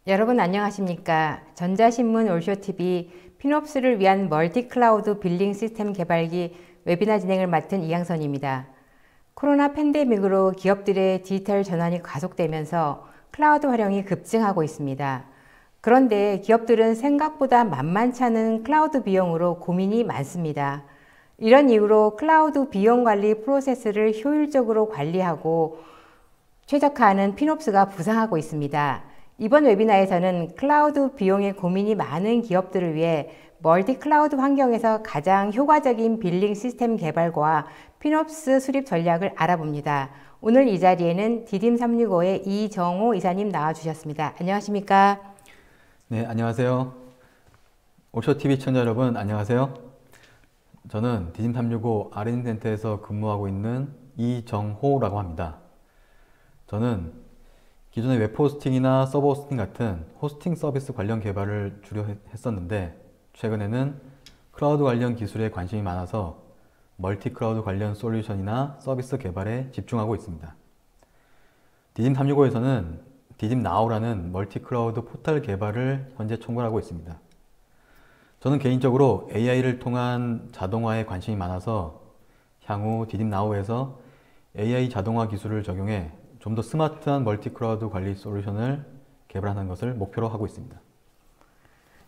여러분 안녕하십니까? 전자신문 올쇼TV 피놉스를 위한 멀티클라우드 빌링 시스템 개발기 웨비나 진행을 맡은 이양선입니다. 코로나 팬데믹으로 기업들의 디지털 전환이 가속되면서 클라우드 활용이 급증하고 있습니다. 그런데 기업들은 생각보다 만만치 않은 클라우드 비용으로 고민이 많습니다. 이런 이유로 클라우드 비용 관리 프로세스를 효율적으로 관리하고 최적화하는 피놉스가 부상하고 있습니다. 이번 웨비나에서는 클라우드 비용에 고민이 많은 기업들을 위해 멀티 클라우드 환경에서 가장 효과적인 빌링 시스템 개발과 피놉스 수립 전략을 알아봅니다. 오늘 이 자리에는 디딤365의 이정호 이사님 나와주셨습니다. 안녕하십니까? 네, 안녕하세요. 올쇼TV 시청자 여러분, 안녕하세요. 저는 디딤365 R&D센터에서 근무하고 있는 이정호라고 합니다. 저는 기존의 웹 호스팅이나 서버 호스팅 같은 호스팅 서비스 관련 개발을 주로 했었는데 최근에는 클라우드 관련 기술에 관심이 많아서 멀티 클라우드 관련 솔루션이나 서비스 개발에 집중하고 있습니다. 디딤365에서는 디딤나우라는 멀티 클라우드 포털 개발을 현재 총괄하고 있습니다. 저는 개인적으로 AI를 통한 자동화에 관심이 많아서 향후 디딤나우에서 AI 자동화 기술을 적용해 좀 더 스마트한 멀티 클라우드 관리 솔루션을 개발하는 것을 목표로 하고 있습니다.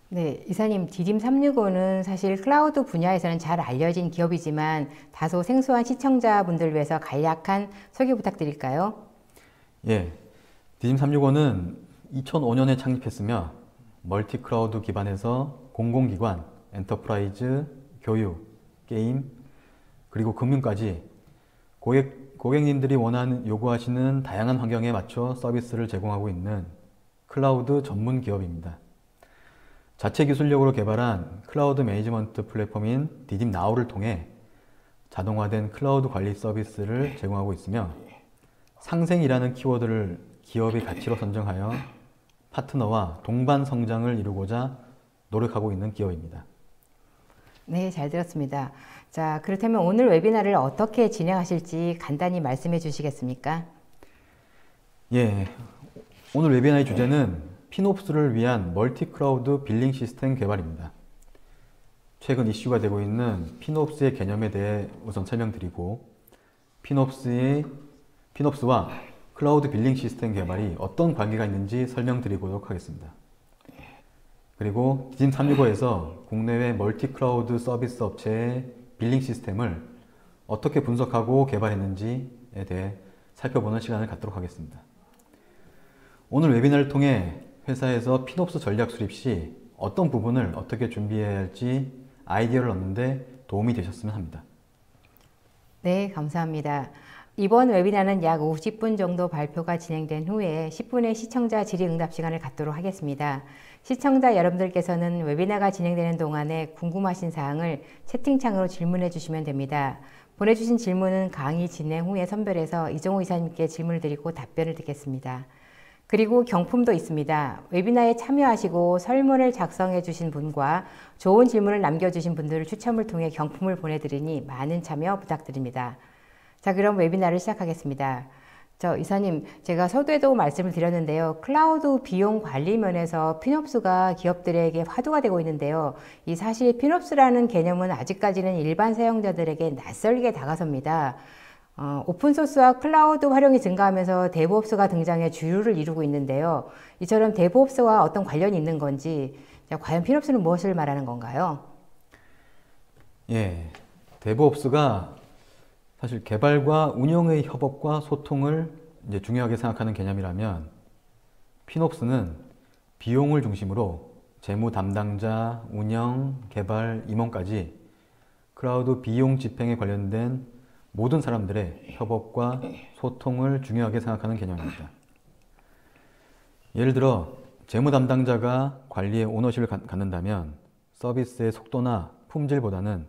네, 이사님, 디딤365는 사실 클라우드 분야에서는 잘 알려진 기업이지만 다소 생소한 시청자분들 위해서 간략한 소개 부탁드릴까요? 예, 디딤365는 2005년에 창립했으며 멀티 클라우드 기반에서 공공기관, 엔터프라이즈, 교육, 게임, 그리고 금융까지 고객님들이 요구하시는 다양한 환경에 맞춰 서비스를 제공하고 있는 클라우드 전문 기업입니다. 자체 기술력으로 개발한 클라우드 매니지먼트 플랫폼인 디딤나우를 통해 자동화된 클라우드 관리 서비스를 제공하고 있으며 상생이라는 키워드를 기업의 가치로 선정하여 파트너와 동반 성장을 이루고자 노력하고 있는 기업입니다. 네, 잘 들었습니다. 자, 그렇다면 오늘 웨비나를 어떻게 진행하실지 간단히 말씀해 주시겠습니까? 예, 오늘 웨비나의 주제는 피놉스를 위한 멀티 클라우드 빌링 시스템 개발입니다. 최근 이슈가 되고 있는 피놉스의 개념에 대해 우선 설명드리고 피놉스와 클라우드 빌링 시스템 개발이 어떤 관계가 있는지 설명드리도록 하겠습니다. 그리고 디딤365에서 국내외 멀티 클라우드 서비스 업체의 빌링 시스템을 어떻게 분석하고 개발했는지에 대해 살펴보는 시간을 갖도록 하겠습니다. 오늘 웨비나를 통해 회사에서 피놉스 전략 수립 시 어떤 부분을 어떻게 준비해야 할지 아이디어를 얻는 데 도움이 되셨으면 합니다. 네, 감사합니다. 이번 웨비나는 약 50분 정도 발표가 진행된 후에 10분의 시청자 질의응답 시간을 갖도록 하겠습니다. 시청자 여러분들께서는 웨비나가 진행되는 동안에 궁금하신 사항을 채팅창으로 질문해 주시면 됩니다. 보내주신 질문은 강의 진행 후에 선별해서 이정호 이사님께 질문을 드리고 답변을 듣겠습니다. 그리고 경품도 있습니다. 웨비나에 참여하시고 설문을 작성해 주신 분과 좋은 질문을 남겨주신 분들을 추첨을 통해 경품을 보내드리니 많은 참여 부탁드립니다. 자, 그럼 웨비나를 시작하겠습니다. 이사님, 제가 서두에도 말씀을 드렸는데요. 클라우드 비용 관리 면에서 피놉스가 기업들에게 화두가 되고 있는데요. 이 사실 피놉스라는 개념은 아직까지는 일반 사용자들에게 낯설게 다가섭니다. 오픈소스와 클라우드 활용이 증가하면서 데브옵스가 등장해 주류를 이루고 있는데요. 이처럼 데브옵스와 어떤 관련이 있는 건지, 과연 피놉스는 무엇을 말하는 건가요? 예, 데브옵스가 사실 개발과 운영의 협업과 소통을 이제 중요하게 생각하는 개념이라면 피놉스는 비용을 중심으로 재무 담당자, 운영, 개발, 임원까지 클라우드 비용 집행에 관련된 모든 사람들의 협업과 소통을 중요하게 생각하는 개념입니다. 예를 들어 재무 담당자가 관리에 오너십을 갖는다면 서비스의 속도나 품질보다는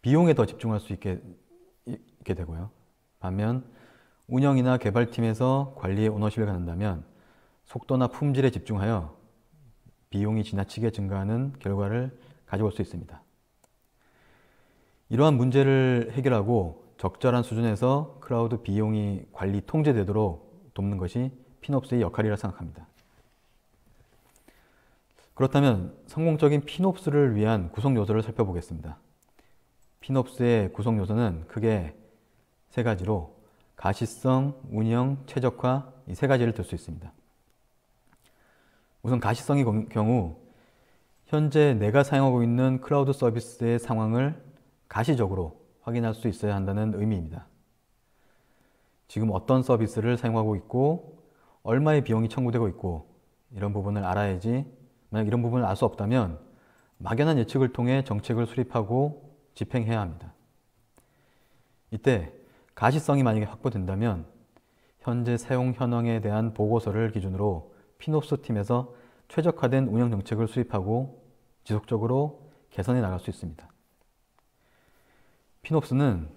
비용에 더 집중할 수 있게 되고요. 반면 운영이나 개발팀에서 관리에 오너십을 갖는다면 속도나 품질에 집중하여 비용이 지나치게 증가하는 결과를 가져올 수 있습니다. 이러한 문제를 해결하고 적절한 수준에서 클라우드 비용이 관리 통제되도록 돕는 것이 피놉스의 역할이라 생각합니다. 그렇다면 성공적인 피놉스를 위한 구성 요소를 살펴보겠습니다. 피놉스의 구성 요소는 크게 세 가지로 가시성, 운영, 최적화 이 세 가지를 들 수 있습니다. 우선 가시성의 경우 현재 내가 사용하고 있는 클라우드 서비스의 상황을 가시적으로 확인할 수 있어야 한다는 의미입니다. 지금 어떤 서비스를 사용하고 있고 얼마의 비용이 청구되고 있고 이런 부분을 알아야지, 만약 이런 부분을 알 수 없다면 막연한 예측을 통해 정책을 수립하고 집행해야 합니다. 이때 가시성이 만약에 확보된다면 현재 사용 현황에 대한 보고서를 기준으로 피놉스 팀에서 최적화된 운영 정책을 수립하고 지속적으로 개선해 나갈 수 있습니다. 피놉스는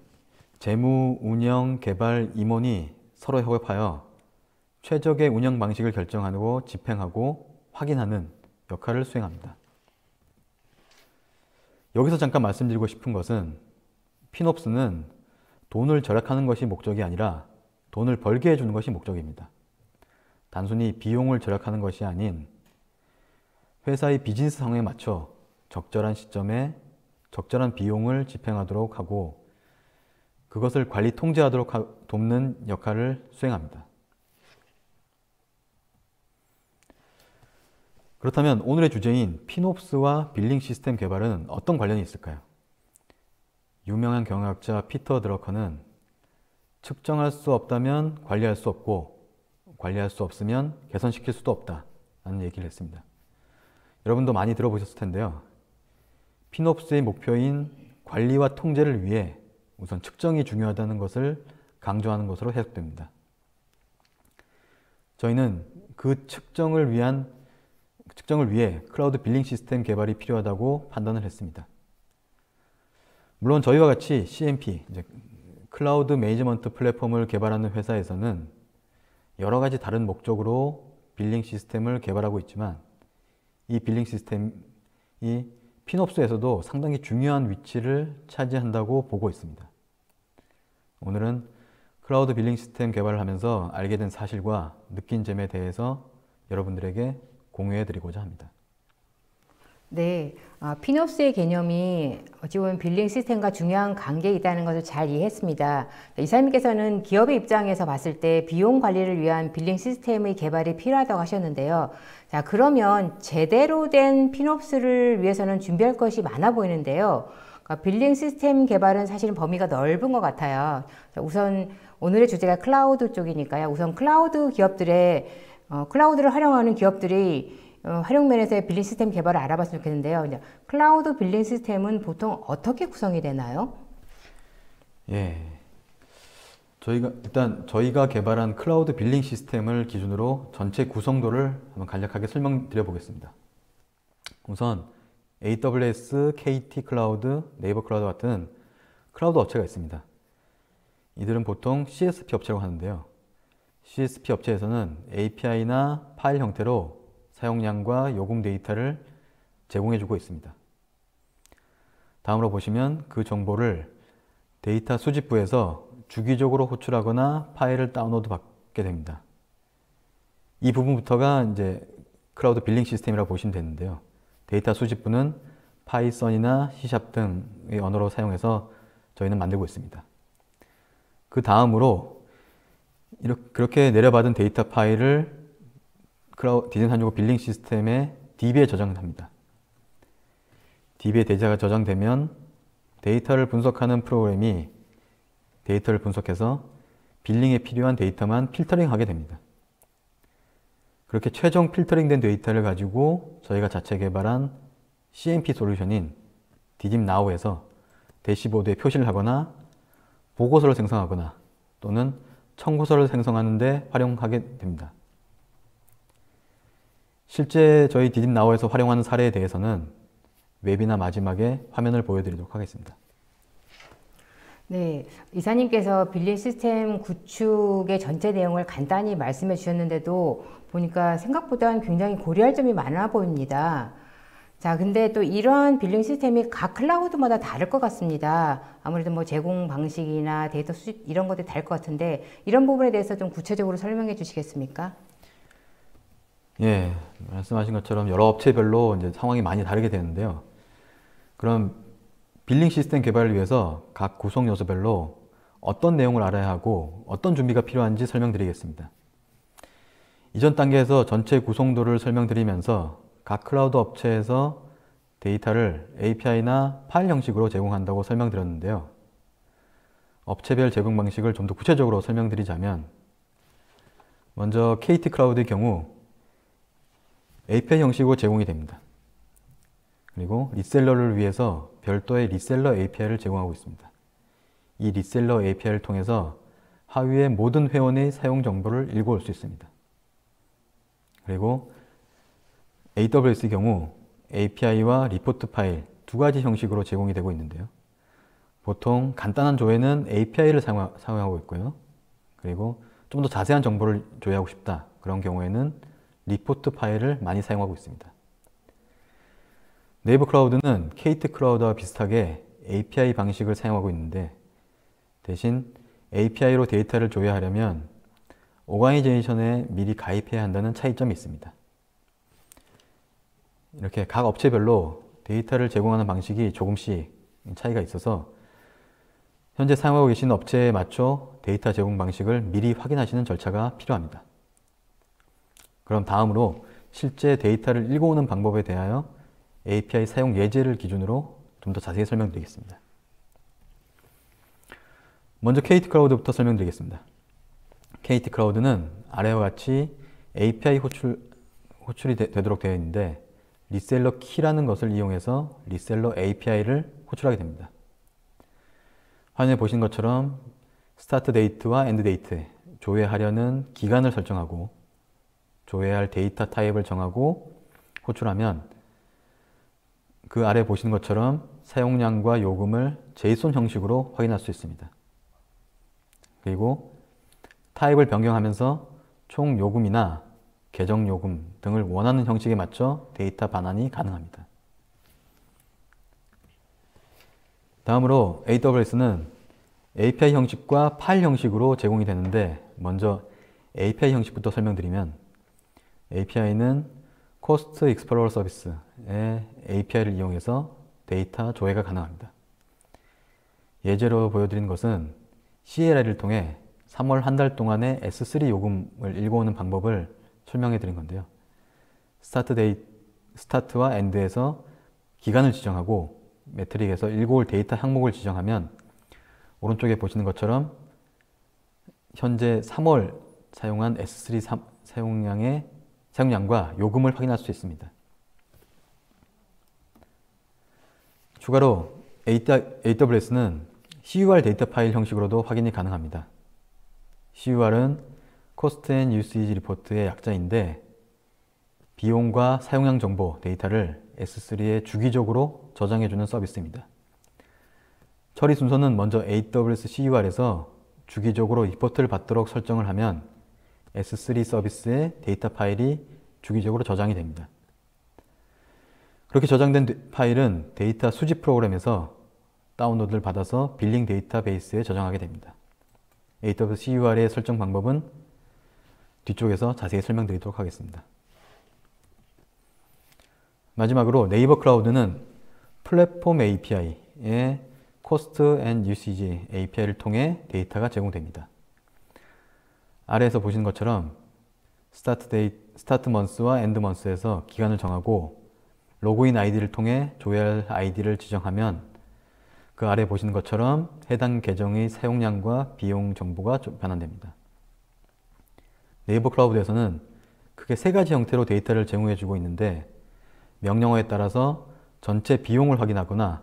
재무, 운영, 개발, 임원이 서로 협업하여 최적의 운영 방식을 결정하고 집행하고 확인하는 역할을 수행합니다. 여기서 잠깐 말씀드리고 싶은 것은 피놉스는 돈을 절약하는 것이 목적이 아니라 돈을 벌게 해주는 것이 목적입니다. 단순히 비용을 절약하는 것이 아닌 회사의 비즈니스 상황에 맞춰 적절한 시점에 적절한 비용을 집행하도록 하고 그것을 관리 통제하도록 돕는 역할을 수행합니다. 그렇다면 오늘의 주제인 피놉스와 빌링 시스템 개발은 어떤 관련이 있을까요? 유명한 경영학자 피터 드러커는 측정할 수 없다면 관리할 수 없고 관리할 수 없으면 개선시킬 수도 없다 라는 얘기를 했습니다. 여러분도 많이 들어보셨을 텐데요. 피놉스의 목표인 관리와 통제를 위해 우선 측정이 중요하다는 것을 강조하는 것으로 해석됩니다. 저희는 그 측정을 위해 클라우드 빌링 시스템 개발이 필요하다고 판단을 했습니다. 물론 저희와 같이 CMP, 클라우드 매니지먼트 플랫폼을 개발하는 회사에서는 여러 가지 다른 목적으로 빌링 시스템을 개발하고 있지만 이 빌링 시스템이 피놉스에서도 상당히 중요한 위치를 차지한다고 보고 있습니다. 오늘은 클라우드 빌링 시스템 개발을 하면서 알게 된 사실과 느낀 점에 대해서 여러분들에게 공유해 드리고자 합니다. 네, 피놉스의 개념이 어찌 보면 빌링 시스템과 중요한 관계에 있다는 것을 잘 이해했습니다. 이사님께서는 기업의 입장에서 봤을 때 비용 관리를 위한 빌링 시스템의 개발이 필요하다고 하셨는데요. 자, 그러면 제대로 된 피놉스를 위해서는 준비할 것이 많아 보이는데요. 빌링 시스템 개발은 사실은 범위가 넓은 것 같아요. 자, 우선 오늘의 주제가 클라우드 쪽이니까요. 우선 클라우드 기업들의 클라우드를 활용하는 기업들이 활용 면에서의 빌링 시스템 개발을 알아봤으면 좋겠는데요. 클라우드 빌링 시스템은 보통 어떻게 구성이 되나요? 예, 저희가 개발한 클라우드 빌링 시스템을 기준으로 전체 구성도를 한번 간략하게 설명드려 보겠습니다. 우선 AWS, KT 클라우드, 네이버 클라우드 같은 클라우드 업체가 있습니다. 이들은 보통 CSP 업체라고 하는데요. CSP 업체에서는 API나 파일 형태로 사용량과 요금 데이터를 제공해주고 있습니다. 다음으로 보시면 그 정보를 데이터 수집부에서 주기적으로 호출하거나 파일을 다운로드 받게 됩니다. 이 부분부터가 이제 클라우드 빌링 시스템이라고 보시면 되는데요. 데이터 수집부는 파이썬이나 C# 등의 언어로 사용해서 저희는 만들고 있습니다. 그 다음으로 그렇게 내려받은 데이터 파일을 디자인 365 빌링 시스템의 DB에 저장합니다. DB에 데이터가 저장되면 데이터를 분석하는 프로그램이 데이터를 분석해서 빌링에 필요한 데이터만 필터링하게 됩니다. 그렇게 최종 필터링된 데이터를 가지고 저희가 자체 개발한 CMP 솔루션인 디딤나우에서 대시보드에 표시를 하거나 보고서를 생성하거나 또는 청구서를 생성하는 데 활용하게 됩니다. 실제 저희 디딤나우에서 활용하는 사례에 대해서는 웹이나 마지막에 화면을 보여드리도록 하겠습니다. 네, 이사님께서 빌링 시스템 구축의 전체 내용을 간단히 말씀해 주셨는데도 보니까 생각보다는 굉장히 고려할 점이 많아 보입니다. 자, 근데 또 이러한 빌링 시스템이 각 클라우드마다 다를 것 같습니다. 아무래도 뭐 제공 방식이나 데이터 수집 이런 것들이 다를 것 같은데 이런 부분에 대해서 좀 구체적으로 설명해 주시겠습니까? 예, 말씀하신 것처럼 여러 업체별로 이제 상황이 많이 다르게 되는데요. 그럼 빌링 시스템 개발을 위해서 각 구성 요소별로 어떤 내용을 알아야 하고 어떤 준비가 필요한지 설명드리겠습니다. 이전 단계에서 전체 구성도를 설명드리면서 각 클라우드 업체에서 데이터를 API나 파일 형식으로 제공한다고 설명드렸는데요. 업체별 제공 방식을 좀 더 구체적으로 설명드리자면 먼저 KT 클라우드의 경우 API 형식으로 제공이 됩니다. 그리고 리셀러를 위해서 별도의 리셀러 API를 제공하고 있습니다. 이 리셀러 API를 통해서 하위의 모든 회원의 사용 정보를 읽어올 수 있습니다. 그리고 AWS의 경우 API와 리포트 파일 두 가지 형식으로 제공이 되고 있는데요. 보통 간단한 조회는 API를 사용하고 있고요. 그리고 좀 더 자세한 정보를 조회하고 싶다. 그런 경우에는 리포트 파일을 많이 사용하고 있습니다. 네이버 클라우드는 KT 클라우드와 비슷하게 API 방식을 사용하고 있는데 대신 API로 데이터를 조회하려면 오가니제이션에 미리 가입해야 한다는 차이점이 있습니다. 이렇게 각 업체별로 데이터를 제공하는 방식이 조금씩 차이가 있어서 현재 사용하고 계신 업체에 맞춰 데이터 제공 방식을 미리 확인하시는 절차가 필요합니다. 그럼 다음으로 실제 데이터를 읽어오는 방법에 대하여 API 사용 예제를 기준으로 좀 더 자세히 설명드리겠습니다. 먼저 KT 클라우드부터 설명드리겠습니다. KT 클라우드는 아래와 같이 API 호출이 되도록 되어 있는데 리셀러 키라는 것을 이용해서 리셀러 API를 호출하게 됩니다. 화면에 보신 것처럼 스타트 데이트와 엔드 데이트, 조회하려는 기간을 설정하고 조회할 데이터 타입을 정하고 호출하면 그 아래 보시는 것처럼 사용량과 요금을 JSON 형식으로 확인할 수 있습니다. 그리고 타입을 변경하면서 총 요금이나 계정 요금 등을 원하는 형식에 맞춰 데이터 반환이 가능합니다. 다음으로 AWS는 API 형식과 파일 형식으로 제공이 되는데 먼저 API 형식부터 설명드리면 API는 Cost Explorer 서비스의 API를 이용해서 데이터 조회가 가능합니다. 예제로 보여드린 것은 CLI를 통해 3월 한 달 동안의 S3 요금을 읽어오는 방법을 설명해 드린 건데요. 스타트와 엔드에서 기간을 지정하고 매트릭에서 읽어올 데이터 항목을 지정하면 오른쪽에 보시는 것처럼 현재 3월 사용한 S3 사용량과 요금을 확인할 수 있습니다. 추가로 AWS는 CUR 데이터 파일 형식으로도 확인이 가능합니다. CUR은 Cost and Usage Report의 약자인데 비용과 사용량 정보 데이터를 S3에 주기적으로 저장해주는 서비스입니다. 처리 순서는 먼저 AWS CUR에서 주기적으로 리포트를 받도록 설정을 하면 S3 서비스의 데이터 파일이 주기적으로 저장이 됩니다. 그렇게 저장된 파일은 데이터 수집 프로그램에서 다운로드를 받아서 빌링 데이터베이스에 저장하게 됩니다. AWS CUR의 설정 방법은 뒤쪽에서 자세히 설명드리도록 하겠습니다. 마지막으로 네이버 클라우드는 플랫폼 API의 Cost and Usage API를 통해 데이터가 제공됩니다. 아래에서 보시는 것처럼 스타트 먼스와 엔드 먼스에서 기간을 정하고 로그인 아이디를 통해 조회할 아이디를 지정하면 그 아래 보시는 것처럼 해당 계정의 사용량과 비용 정보가 변환됩니다. 네이버 클라우드에서는 크게 세 가지 형태로 데이터를 제공해주고 있는데 명령어에 따라서 전체 비용을 확인하거나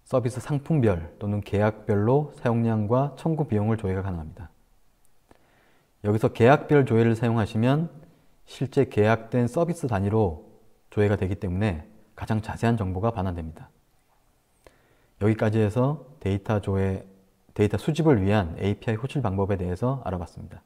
서비스 상품별 또는 계약별로 사용량과 청구 비용을 조회가 가능합니다. 여기서 계약별 조회를 사용하시면 실제 계약된 서비스 단위로 조회가 되기 때문에 가장 자세한 정보가 반환됩니다. 여기까지 해서 데이터 수집을 위한 API 호출 방법에 대해서 알아봤습니다.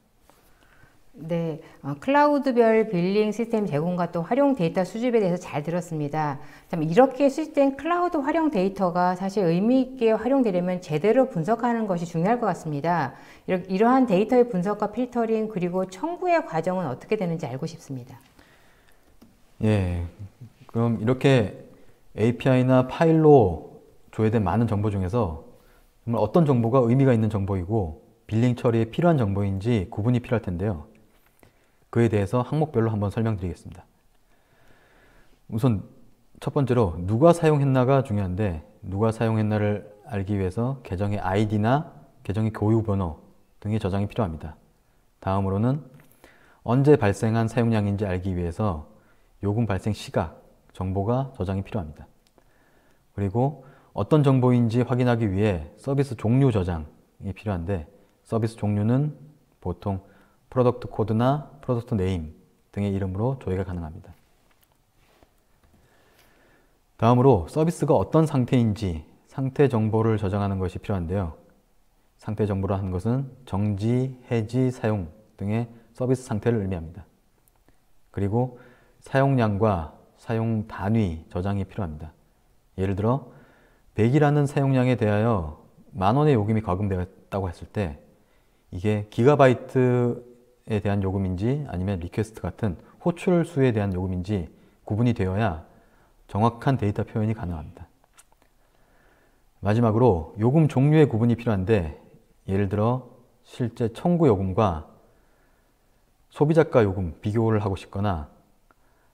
네, 클라우드별 빌링 시스템 제공과 또 활용 데이터 수집에 대해서 잘 들었습니다. 참 이렇게 수집된 클라우드 활용 데이터가 사실 의미 있게 활용되려면 제대로 분석하는 것이 중요할 것 같습니다. 이러한 데이터의 분석과 필터링 그리고 청구의 과정은 어떻게 되는지 알고 싶습니다. 예, 그럼 이렇게 API나 파일로 조회된 많은 정보 중에서 정말 어떤 정보가 의미가 있는 정보이고 빌링 처리에 필요한 정보인지 구분이 필요할 텐데요. 그에 대해서 항목별로 한번 설명드리겠습니다. 우선 첫 번째로 누가 사용했나가 중요한데, 누가 사용했나를 알기 위해서 계정의 아이디나 계정의 교유 번호 등의 저장이 필요합니다. 다음으로는 언제 발생한 사용량인지 알기 위해서 요금 발생 시각, 정보가 저장이 필요합니다. 그리고 어떤 정보인지 확인하기 위해 서비스 종류 저장이 필요한데, 서비스 종류는 보통 프로덕트 코드나 프로덕트 네임 등의 이름으로 조회가 가능합니다. 다음으로 서비스가 어떤 상태인지 상태 정보를 저장하는 것이 필요한데요. 상태 정보라 하는 것은 정지, 해지, 사용 등의 서비스 상태를 의미합니다. 그리고 사용량과 사용 단위 저장이 필요합니다. 예를 들어 100이라는 사용량에 대하여 10,000원의 요금이 가금되었다고 했을 때 이게 기가바이트에 대한 요금인지 아니면 리퀘스트 같은 호출 수에 대한 요금인지 구분이 되어야 정확한 데이터 표현이 가능합니다. 마지막으로 요금 종류의 구분이 필요한데, 예를 들어 실제 청구 요금과 소비자가 요금 비교를 하고 싶거나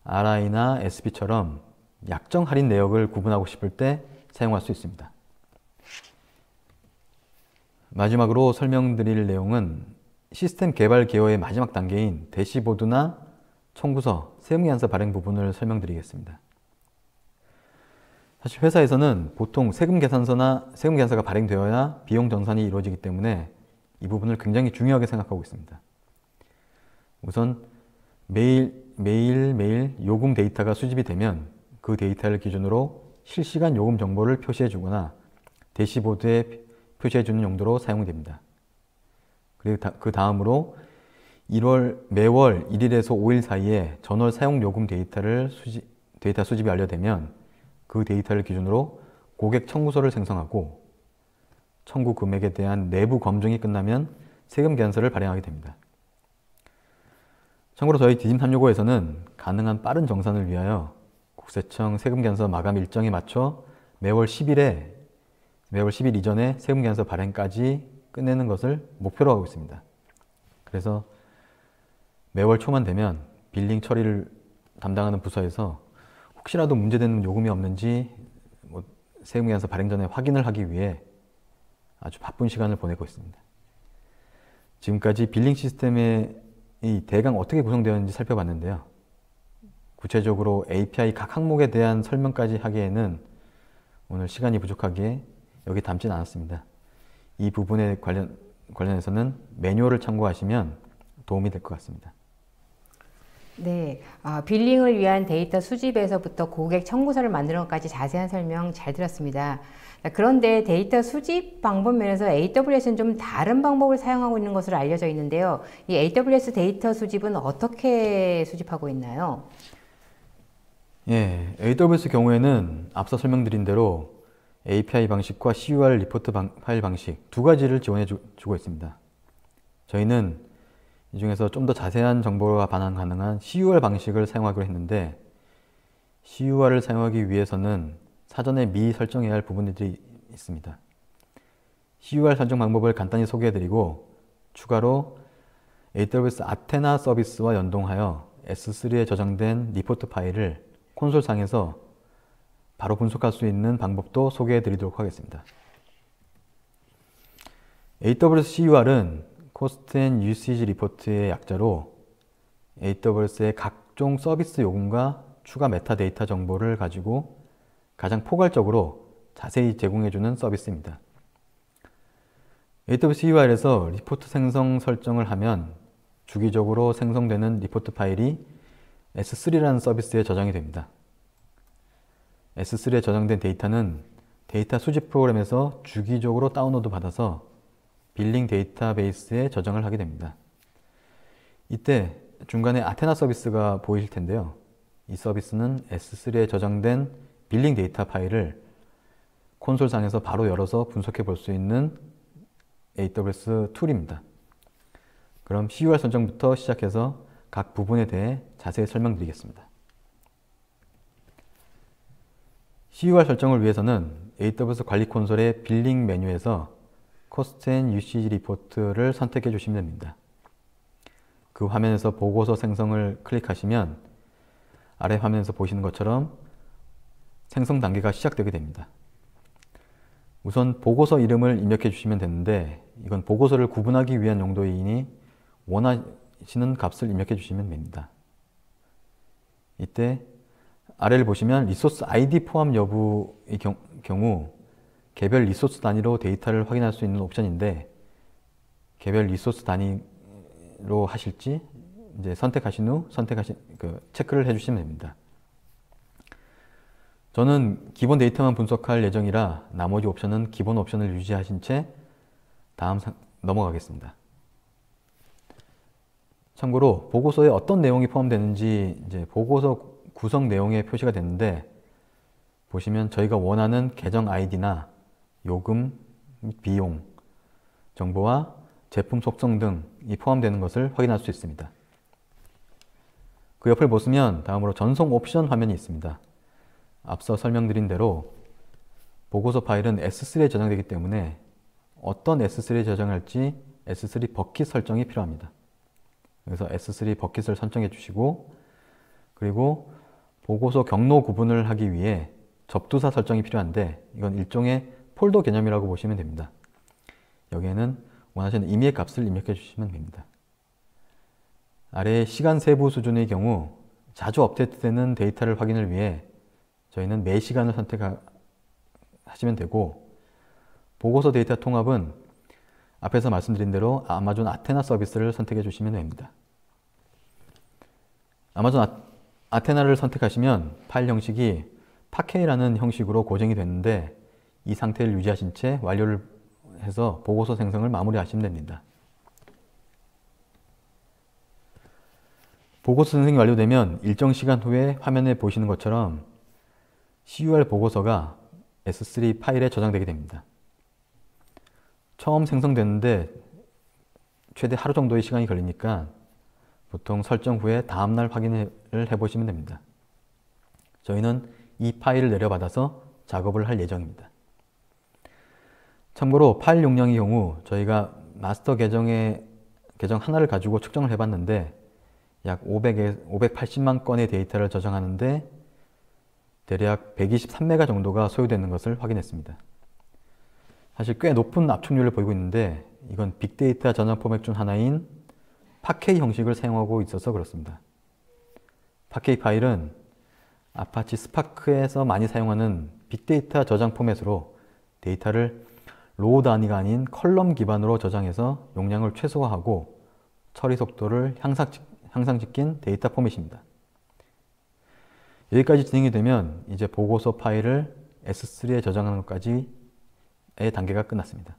RI나 SB처럼 약정 할인 내역을 구분하고 싶을 때 사용할 수 있습니다. 마지막으로 설명드릴 내용은 시스템 개발 개요의 마지막 단계인 대시보드나 청구서, 세무계산서 발행 부분을 설명드리겠습니다. 사실 회사에서는 보통 세금계산서나 세금계산서가 발행되어야 비용 정산이 이루어지기 때문에 이 부분을 굉장히 중요하게 생각하고 있습니다. 우선 매일 요금 데이터가 수집이 되면 그 데이터를 기준으로 실시간 요금 정보를 표시해 주거나 대시보드에 표시해 주는 용도로 사용됩니다. 그리고 그 다음으로 매월 1일에서 5일 사이에 전월 사용 요금 데이터 수집이 완료되면 그 데이터를 기준으로 고객 청구서를 생성하고 청구 금액에 대한 내부 검증이 끝나면 세금 계산서를 발행하게 됩니다. 참고로 저희 디짐365에서는 가능한 빠른 정산을 위하여 국세청 세금 계산서 마감 일정에 맞춰 매월 10일 이전에 세금 계산서 발행까지 끝내는 것을 목표로 하고 있습니다. 그래서 매월 초만 되면 빌링 처리를 담당하는 부서에서 혹시라도 문제되는 요금이 없는지 세금계산서 발행 전에 확인을 하기 위해 아주 바쁜 시간을 보내고 있습니다. 지금까지 빌링 시스템의 대강 어떻게 구성되었는지 살펴봤는데요. 구체적으로 API 각 항목에 대한 설명까지 하기에는 오늘 시간이 부족하기에 여기 담진 않았습니다. 이 부분에 관련해서는 매뉴얼을 참고하시면 도움이 될 것 같습니다. 네, 빌링을 위한 데이터 수집에서부터 고객 청구서를 만드는 것까지 자세한 설명 잘 들었습니다. 그런데 데이터 수집 방법 면에서 AWS는 좀 다른 방법을 사용하고 있는 것으로 알려져 있는데요. 이 AWS 데이터 수집은 어떻게 수집하고 있나요? 예, AWS 경우에는 앞서 설명드린 대로 API 방식과 CUR 리포트 파일 방식 두 가지를 지원해 주고 있습니다. 저희는 이 중에서 좀 더 자세한 정보가 반환 가능한 CUR 방식을 사용하기로 했는데, CUR을 사용하기 위해서는 사전에 미리 설정해야 할 부분들이 있습니다. CUR 설정 방법을 간단히 소개해드리고 추가로 AWS 아테나 서비스와 연동하여 S3에 저장된 리포트 파일을 콘솔상에서 바로 분석할 수 있는 방법도 소개해드리도록 하겠습니다. AWS CUR은 Cost and Usage Report의 약자로 AWS의 각종 서비스 요금과 추가 메타데이터 정보를 가지고 가장 포괄적으로 자세히 제공해주는 서비스입니다. AWS CUR에서 리포트 생성 설정을 하면 주기적으로 생성되는 리포트 파일이 S3라는 서비스에 저장이 됩니다. S3에 저장된 데이터는 데이터 수집 프로그램에서 주기적으로 다운로드 받아서 빌링 데이터베이스에 저장을 하게 됩니다. 이때 중간에 아테나 서비스가 보이실 텐데요. 이 서비스는 S3에 저장된 빌링 데이터 파일을 콘솔상에서 바로 열어서 분석해 볼 수 있는 AWS 툴입니다. 그럼 CUR 설정부터 시작해서 각 부분에 대해 자세히 설명드리겠습니다. CUR 설정을 위해서는 AWS 관리 콘솔의 빌링 메뉴에서 Cost and Usage Report를 선택해 주시면 됩니다. 그 화면에서 보고서 생성을 클릭하시면 아래 화면에서 보시는 것처럼 생성 단계가 시작되게 됩니다. 우선 보고서 이름을 입력해 주시면 되는데 이건 보고서를 구분하기 위한 용도이니 원하시는 값을 입력해 주시면 됩니다. 이때 아래를 보시면 리소스 ID 포함 여부의 경우 개별 리소스 단위로 데이터를 확인할 수 있는 옵션인데 개별 리소스 단위로 하실지 이제 선택하신 후 체크를 해주시면 됩니다. 저는 기본 데이터만 분석할 예정이라 나머지 옵션은 기본 옵션을 유지하신 채 다음 넘어가겠습니다. 참고로 보고서에 어떤 내용이 포함되는지 이제 보고서 구성 내용에 표시가 됐는데 보시면 저희가 원하는 계정 아이디나 요금, 비용, 정보와 제품 속성 등이 포함되는 것을 확인할 수 있습니다. 그 옆을 보시면 다음으로 전송 옵션 화면이 있습니다. 앞서 설명드린 대로 보고서 파일은 S3에 저장되기 때문에 어떤 S3에 저장할지 S3 버킷 설정이 필요합니다. 그래서 S3 버킷을 설정해 주시고 그리고 보고서 경로 구분을 하기 위해 접두사 설정이 필요한데 이건 일종의 폴더 개념이라고 보시면 됩니다. 여기에는 원하시는 임의의 값을 입력해 주시면 됩니다. 아래 시간 세부 수준의 경우 자주 업데이트되는 데이터를 확인을 위해 저희는 매 시간을 선택하시면 되고 보고서 데이터 통합은 앞에서 말씀드린 대로 아마존 아테나 서비스를 선택해 주시면 됩니다. 아마존 아테나를 선택하시면 파일 형식이 파케이라는 형식으로 고정이 됐는데 이 상태를 유지하신 채 완료를 해서 보고서 생성을 마무리하시면 됩니다. 보고서 생성이 완료되면 일정 시간 후에 화면에 보시는 것처럼 CUR 보고서가 S3 파일에 저장되게 됩니다. 처음 생성되는데 최대 하루 정도의 시간이 걸리니까 보통 설정 후에 다음날 확인을 해보시면 됩니다. 저희는 이 파일을 내려받아서 작업을 할 예정입니다. 참고로 파일 용량의 경우 저희가 마스터 계정 하나를 가지고 측정을 해봤는데 약 580만 건의 데이터를 저장하는데 대략 123메가 정도가 소요되는 것을 확인했습니다. 사실 꽤 높은 압축률을 보이고 있는데 이건 빅데이터 저장 포맷 중 하나인 파케이 형식을 사용하고 있어서 그렇습니다. 파케이 파일은 아파치 스파크에서 많이 사용하는 빅데이터 저장 포맷으로 데이터를 로우 단위가 아닌 컬럼 기반으로 저장해서 용량을 최소화하고 처리 속도를 향상시킨 데이터 포맷입니다. 여기까지 진행이 되면 이제 보고서 파일을 S3에 저장하는 것까지의 단계가 끝났습니다.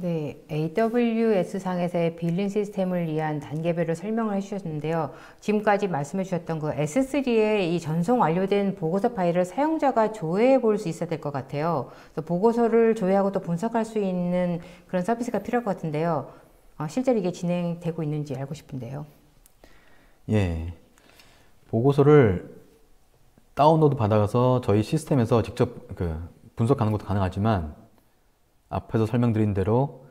네, AWS상에서의 빌링 시스템을 위한 단계별로 설명을 해주셨는데요. 지금까지 말씀해 주셨던 그 S3에 이 전송 완료된 보고서 파일을 사용자가 조회해 볼 수 있어야 될 것 같아요. 그래서 보고서를 조회하고 또 분석할 수 있는 그런 서비스가 필요할 것 같은데요. 실제로 이게 진행되고 있는지 알고 싶은데요. 예, 보고서를 다운로드 받아서 저희 시스템에서 직접 분석하는 것도 가능하지만 앞에서 설명드린 대로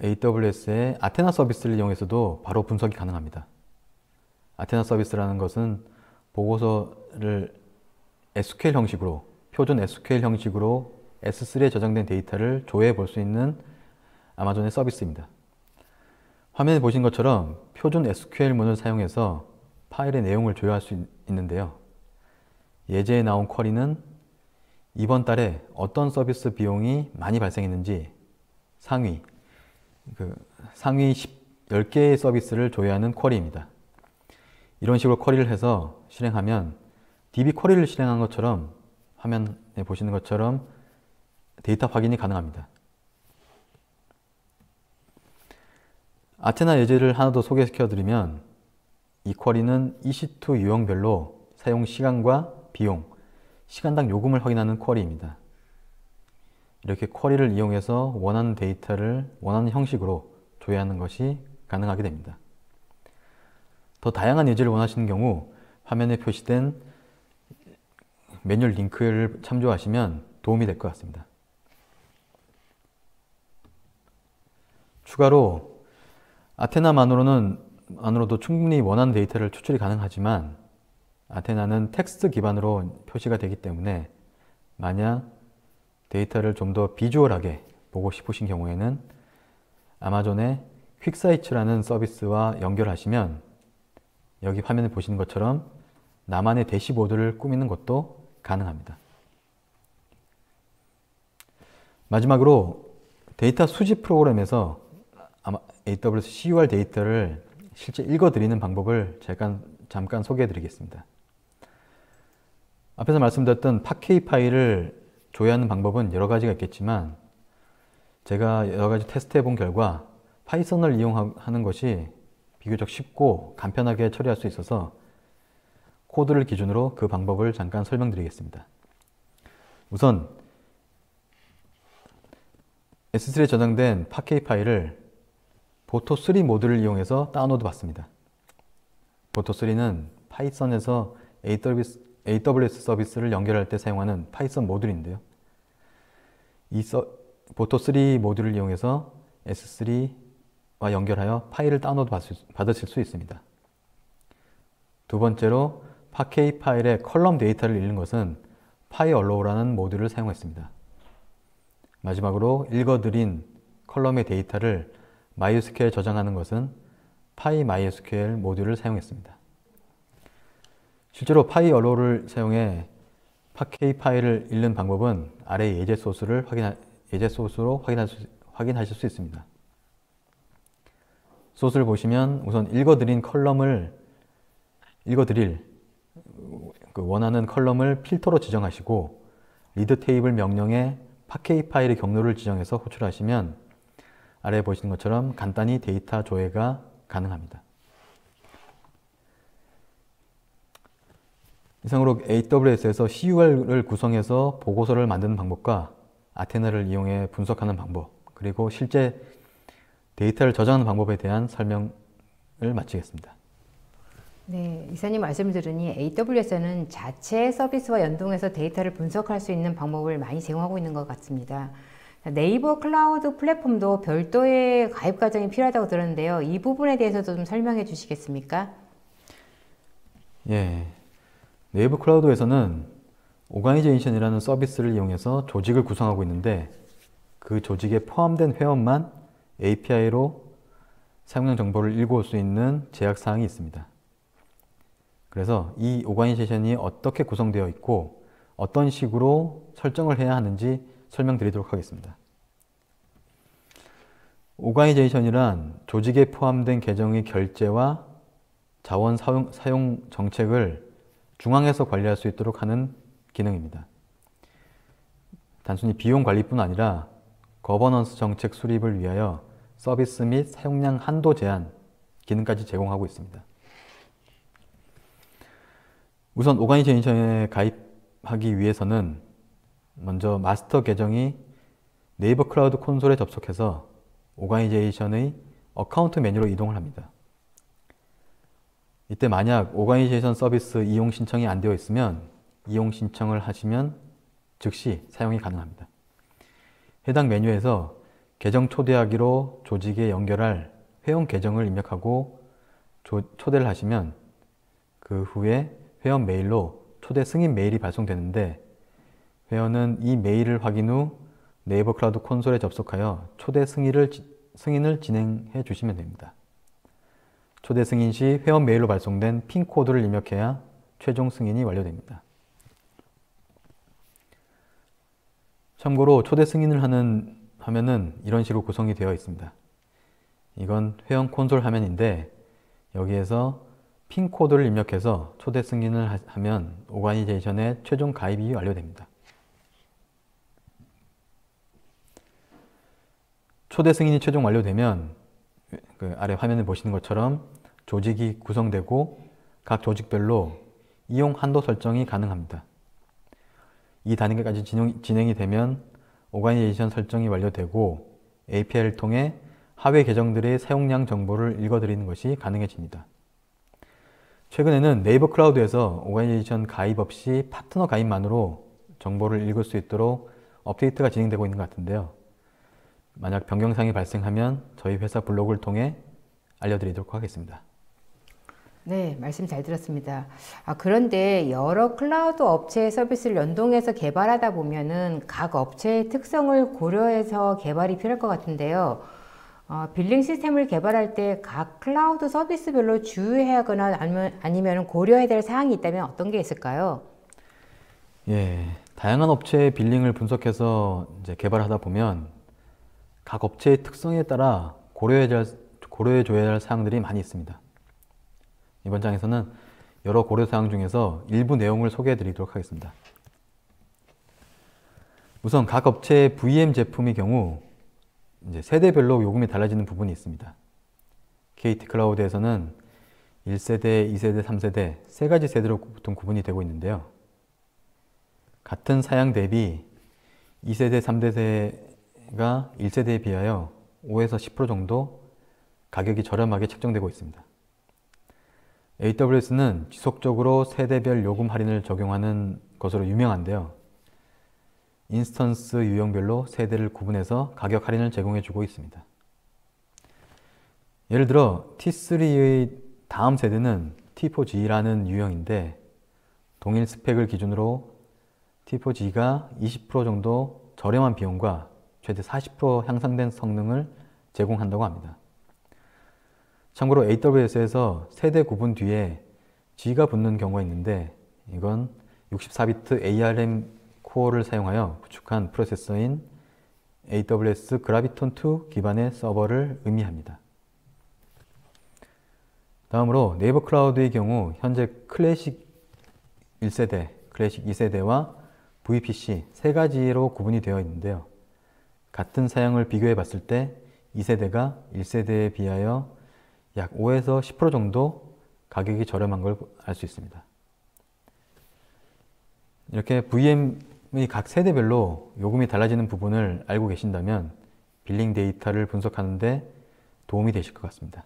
AWS의 아테나 서비스를 이용해서도 바로 분석이 가능합니다. 아테나 서비스라는 것은 보고서를 SQL 형식으로, 표준 SQL 형식으로 S3에 저장된 데이터를 조회해 볼 수 있는 아마존의 서비스입니다. 화면에 보신 것처럼 표준 SQL문을 사용해서 파일의 내용을 조회할 수 있는데요. 예제에 나온 쿼리는 이번 달에 어떤 서비스 비용이 많이 발생했는지 상위 10개의 서비스를 조회하는 쿼리입니다. 이런 식으로 쿼리를 해서 실행하면 DB 쿼리를 실행한 것처럼 화면에 보시는 것처럼 데이터 확인이 가능합니다. 아테나 예제를 하나 더 소개시켜 드리면 이 쿼리는 EC2 유형별로 사용 시간과 비용, 시간당 요금을 확인하는 쿼리입니다. 이렇게 쿼리를 이용해서 원하는 데이터를 원하는 형식으로 조회하는 것이 가능하게 됩니다. 더 다양한 예제를 원하시는 경우 화면에 표시된 매뉴얼 링크를 참조하시면 도움이 될 것 같습니다. 추가로 아테나만으로도 충분히 원하는 데이터를 추출이 가능하지만 아테나는 텍스트 기반으로 표시가 되기 때문에 만약 데이터를 좀 더 비주얼하게 보고 싶으신 경우에는 아마존의 퀵사이츠라는 서비스와 연결하시면 여기 화면을 보시는 것처럼 나만의 대시보드를 꾸미는 것도 가능합니다. 마지막으로 데이터 수집 프로그램에서 AWS CUR 데이터를 실제 읽어드리는 방법을 잠깐 소개해 드리겠습니다. 앞에서 말씀드렸던 파케이 파일을 조회하는 방법은 여러 가지가 있겠지만 제가 여러 가지 테스트 해본 결과 파이썬을 이용하는 것이 비교적 쉽고 간편하게 처리할 수 있어서 코드를 기준으로 그 방법을 잠깐 설명드리겠습니다. 우선 S3에 저장된 파케이 파일을 보토3 모드를 이용해서 다운로드 받습니다. 보토3는 파이썬에서 AWS 서비스를 연결할 때 사용하는 파이썬 모듈인데요. 이 보토3 모듈을 이용해서 S3와 연결하여 파일을 다운로드 받으실 수 있습니다. 두 번째로 파케이 파일의 컬럼 데이터를 읽는 것은 파이얼로우라는 모듈을 사용했습니다. 마지막으로 읽어드린 컬럼의 데이터를 MySQL에 저장하는 것은 PyMySQL 모듈을 사용했습니다. 실제로 파이얼로우를 사용해 파케이 파일을 읽는 방법은 아래 예제 소스로 확인하실 수 있습니다. 소스를 보시면 우선 읽어드릴 원하는 컬럼을 필터로 지정하시고 리드 테이블 명령에 파케이 파일의 경로를 지정해서 호출하시면 아래 보시는 것처럼 간단히 데이터 조회가 가능합니다. 이상으로 AWS에서 CUR을 구성해서 보고서를 만드는 방법과 아테나를 이용해 분석하는 방법, 그리고 실제 데이터를 저장하는 방법에 대한 설명을 마치겠습니다. 네, 이사님 말씀 들으니 AWS는 자체 서비스와 연동해서 데이터를 분석할 수 있는 방법을 많이 제공하고 있는 것 같습니다. 네이버 클라우드 플랫폼도 별도의 가입 과정이 필요하다고 들었는데요. 이 부분에 대해서도 좀 설명해 주시겠습니까? 예, 네이버 클라우드에서는 오가니제이션이라는 서비스를 이용해서 조직을 구성하고 있는데 그 조직에 포함된 회원만 API로 사용량 정보를 읽어올 수 있는 제약사항이 있습니다. 그래서 이 오가니제이션이 어떻게 구성되어 있고 어떤 식으로 설정을 해야 하는지 설명드리도록 하겠습니다. 오가니제이션이란 조직에 포함된 계정의 결제와 자원 사용 정책을 중앙에서 관리할 수 있도록 하는 기능입니다. 단순히 비용 관리뿐 아니라 거버넌스 정책 수립을 위하여 서비스 및 사용량 한도 제한 기능까지 제공하고 있습니다. 우선 오가니제이션에 가입하기 위해서는 먼저 마스터 계정이 네이버 클라우드 콘솔에 접속해서 오가니제이션의 어카운트 메뉴로 이동을 합니다. 이때 만약 오가니제이션 서비스 이용 신청이 안 되어 있으면 이용 신청을 하시면 즉시 사용이 가능합니다. 해당 메뉴에서 계정 초대하기로 조직에 연결할 회원 계정을 입력하고 초대를 하시면 그 후에 회원 메일로 초대 승인 메일이 발송되는데 회원은 이 메일을 확인 후 네이버 클라우드 콘솔에 접속하여 초대 승인을 진행해 주시면 됩니다. 초대 승인 시 회원 메일로 발송된 핀 코드를 입력해야 최종 승인이 완료됩니다. 참고로 초대 승인을 하는 화면은 이런 식으로 구성이 되어 있습니다. 이건 회원 콘솔 화면인데 여기에서 핀 코드를 입력해서 초대 승인을 하면 오가니제이션의 최종 가입이 완료됩니다. 초대 승인이 최종 완료되면 그 아래 화면에 보시는 것처럼 조직이 구성되고 각 조직별로 이용 한도 설정이 가능합니다. 이 단계까지 진행이 되면 오가니제이션 설정이 완료되고 API를 통해 하회 계정들의 사용량 정보를 읽어드리는 것이 가능해집니다. 최근에는 네이버 클라우드에서 오거니제이션 가입 없이 파트너 가입만으로 정보를 읽을 수 있도록 업데이트가 진행되고 있는 것 같은데요. 만약 변경사항이 발생하면 저희 회사 블로그를 통해 알려드리도록 하겠습니다. 네, 말씀 잘 들었습니다. 그런데 여러 클라우드 업체의 서비스를 연동해서 개발하다 보면은 각 업체의 특성을 고려해서 개발이 필요할 것 같은데요. 빌링 시스템을 개발할 때 각 클라우드 서비스별로 주의해야 하거나 아니면 고려해야 될 사항이 있다면 어떤 게 있을까요? 예, 다양한 업체의 빌링을 분석해서 이제 개발하다 보면 각 업체의 특성에 따라 고려해줘야 할 사항들이 많이 있습니다. 이번 장에서는 여러 고려사항 중에서 일부 내용을 소개해 드리도록 하겠습니다. 우선 각 업체의 VM 제품의 경우 이제 세대별로 요금이 달라지는 부분이 있습니다. KT 클라우드에서는 1세대, 2세대, 3세대 세 가지 세대로 보통 구분이 되고 있는데요. 같은 사양 대비 2세대, 3세대가 1세대에 비하여 5에서 10% 정도 가격이 저렴하게 책정되고 있습니다. AWS는 지속적으로 세대별 요금 할인을 적용하는 것으로 유명한데요. 인스턴스 유형별로 세대를 구분해서 가격 할인을 제공해주고 있습니다. 예를 들어 T3의 다음 세대는 T4G라는 유형인데 동일 스펙을 기준으로 T4G가 20% 정도 저렴한 비용과 최대 40% 향상된 성능을 제공한다고 합니다. 참고로 AWS에서 세대 구분 뒤에 G가 붙는 경우가 있는데 이건 64비트 ARM 코어를 사용하여 구축한 프로세서인 AWS 그라비톤2 기반의 서버를 의미합니다. 다음으로 네이버 클라우드의 경우 현재 클래식 1세대, 클래식 2세대와 VPC 세 가지로 구분이 되어 있는데요. 같은 사양을 비교해 봤을 때 2세대가 1세대에 비하여 약 5에서 10% 정도 가격이 저렴한 걸 알 수 있습니다. 이렇게 VM의 각 세대별로 요금이 달라지는 부분을 알고 계신다면 빌링 데이터를 분석하는 데 도움이 되실 것 같습니다.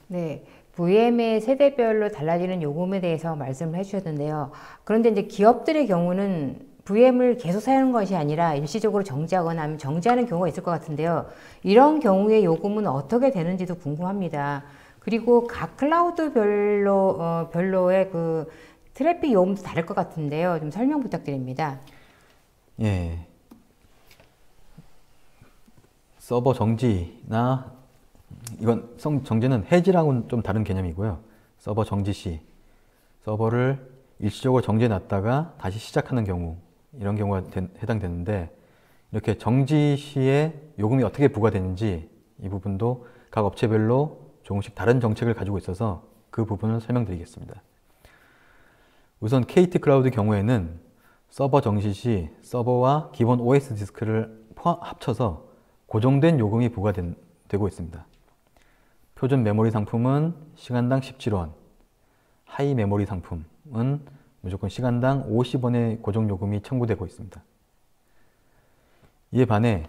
네, VM의 세대별로 달라지는 요금에 대해서 말씀을 해주셨는데요. 그런데 이제 기업들의 경우는 VM을 계속 사용하는 것이 아니라 일시적으로 정지하거나 아니면 정지하는 경우가 있을 것 같은데요. 이런 경우에 요금은 어떻게 되는지도 궁금합니다. 그리고 각 클라우드별로의 그 트래픽 요금도 다를 것 같은데요. 좀 설명 부탁드립니다. 예. 서버 정지나 이건 정지는 해지랑은 좀 다른 개념이고요. 서버 정지 시 서버를 일시적으로 정지해 놨다가 다시 시작하는 경우 이런 경우가 해당되는데 이렇게 정지 시에 요금이 어떻게 부과되는지 이 부분도 각 업체별로 조금씩 다른 정책을 가지고 있어서 그 부분을 설명드리겠습니다. 우선 KT 클라우드 경우에는 서버 정지 시 서버와 기본 OS 디스크를 합쳐서 고정된 요금이 부과되고 있습니다. 표준 메모리 상품은 시간당 17원, 하이 메모리 상품은 무조건 시간당 50원의 고정 요금이 청구되고 있습니다. 이에 반해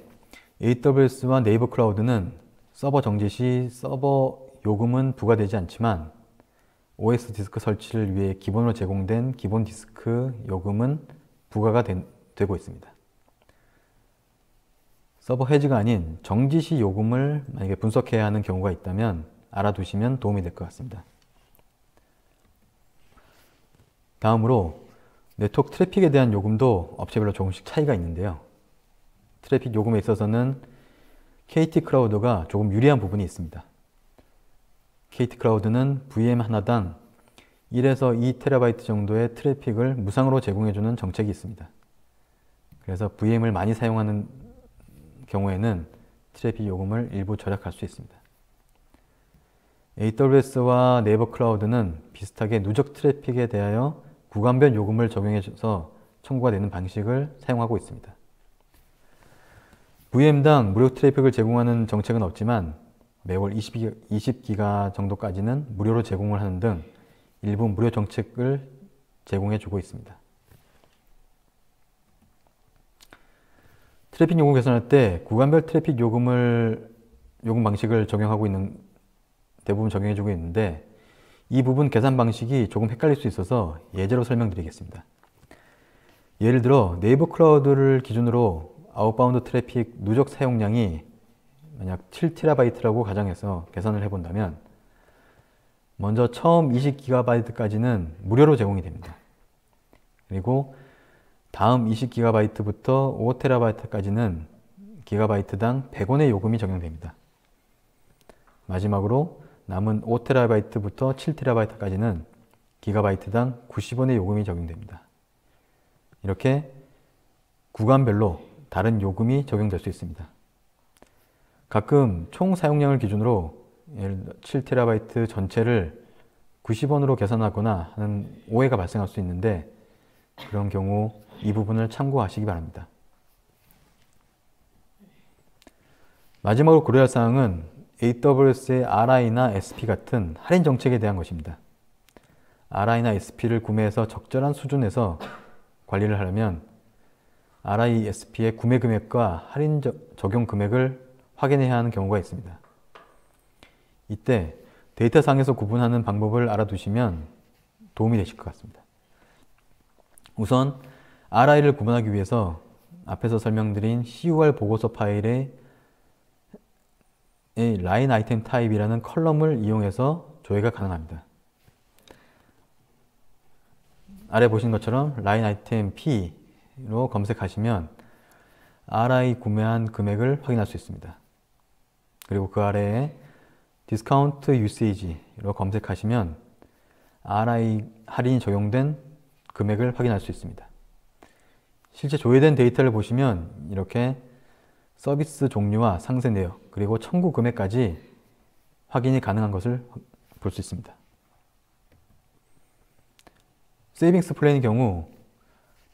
AWS와 네이버 클라우드는 서버 정지 시 서버 요금은 부과되지 않지만 OS 디스크 설치를 위해 기본으로 제공된 기본 디스크 요금은 부과가 되고 있습니다. 서버 해지가 아닌 정지 시 요금을 만약에 분석해야 하는 경우가 있다면 알아두시면 도움이 될 것 같습니다. 다음으로 네트워크 트래픽에 대한 요금도 업체별로 조금씩 차이가 있는데요. 트래픽 요금에 있어서는 KT 클라우드가 조금 유리한 부분이 있습니다. KT 클라우드는 VM 하나당 1에서 2TB 정도의 트래픽을 무상으로 제공해주는 정책이 있습니다. 그래서 VM을 많이 사용하는 경우에는 트래픽 요금을 일부 절약할 수 있습니다. AWS와 네이버 클라우드는 비슷하게 누적 트래픽에 대하여 구간별 요금을 적용해서 청구가 되는 방식을 사용하고 있습니다. VM당 무료 트래픽을 제공하는 정책은 없지만 매월 20기가 정도까지는 무료로 제공을 하는 등 일부 무료 정책을 제공해주고 있습니다. 트래픽 요금 계산할 때 구간별 트래픽 요금 방식을 적용하고 있는 대부분 적용해주고 있는데 이 부분 계산 방식이 조금 헷갈릴 수 있어서 예제로 설명드리겠습니다. 예를 들어 네이버 클라우드를 기준으로 아웃바운드 트래픽 누적 사용량이 만약 7TB라고 가정해서 계산을 해본다면 먼저 처음 20GB까지는 무료로 제공이 됩니다. 그리고 다음 20GB부터 5TB까지는 기가바이트당 100원의 요금이 적용됩니다. 마지막으로 남은 5TB부터 7TB까지는 기가바이트당 90원의 요금이 적용됩니다. 이렇게 구간별로 다른 요금이 적용될 수 있습니다. 가끔 총 사용량을 기준으로 예를 들어 7TB 전체를 90원으로 계산하거나 하는 오해가 발생할 수 있는데 그런 경우 이 부분을 참고하시기 바랍니다. 마지막으로 고려할 사항은 AWS의 RI나 SP 같은 할인 정책에 대한 것입니다. RI나 SP를 구매해서 적절한 수준에서 관리를 하려면 RI, SP의 구매 금액과 할인 적용 금액을 확인해야 하는 경우가 있습니다. 이때 데이터상에서 구분하는 방법을 알아두시면 도움이 되실 것 같습니다. 우선 RI를 구분하기 위해서 앞에서 설명드린 CUR 보고서 파일의 라인 아이템 타입이라는 컬럼을 이용해서 조회가 가능합니다. 아래 보신 것처럼 라인 아이템 P로 검색하시면 RI 구매한 금액을 확인할 수 있습니다. 그리고 그 아래에 디스카운트 유세이지로 검색하시면 RI 할인이 적용된 금액을 확인할 수 있습니다. 실제 조회된 데이터를 보시면 이렇게 서비스 종류와 상세 내역, 그리고 청구 금액까지 확인이 가능한 것을 볼 수 있습니다. 세이빙스 플랜의 경우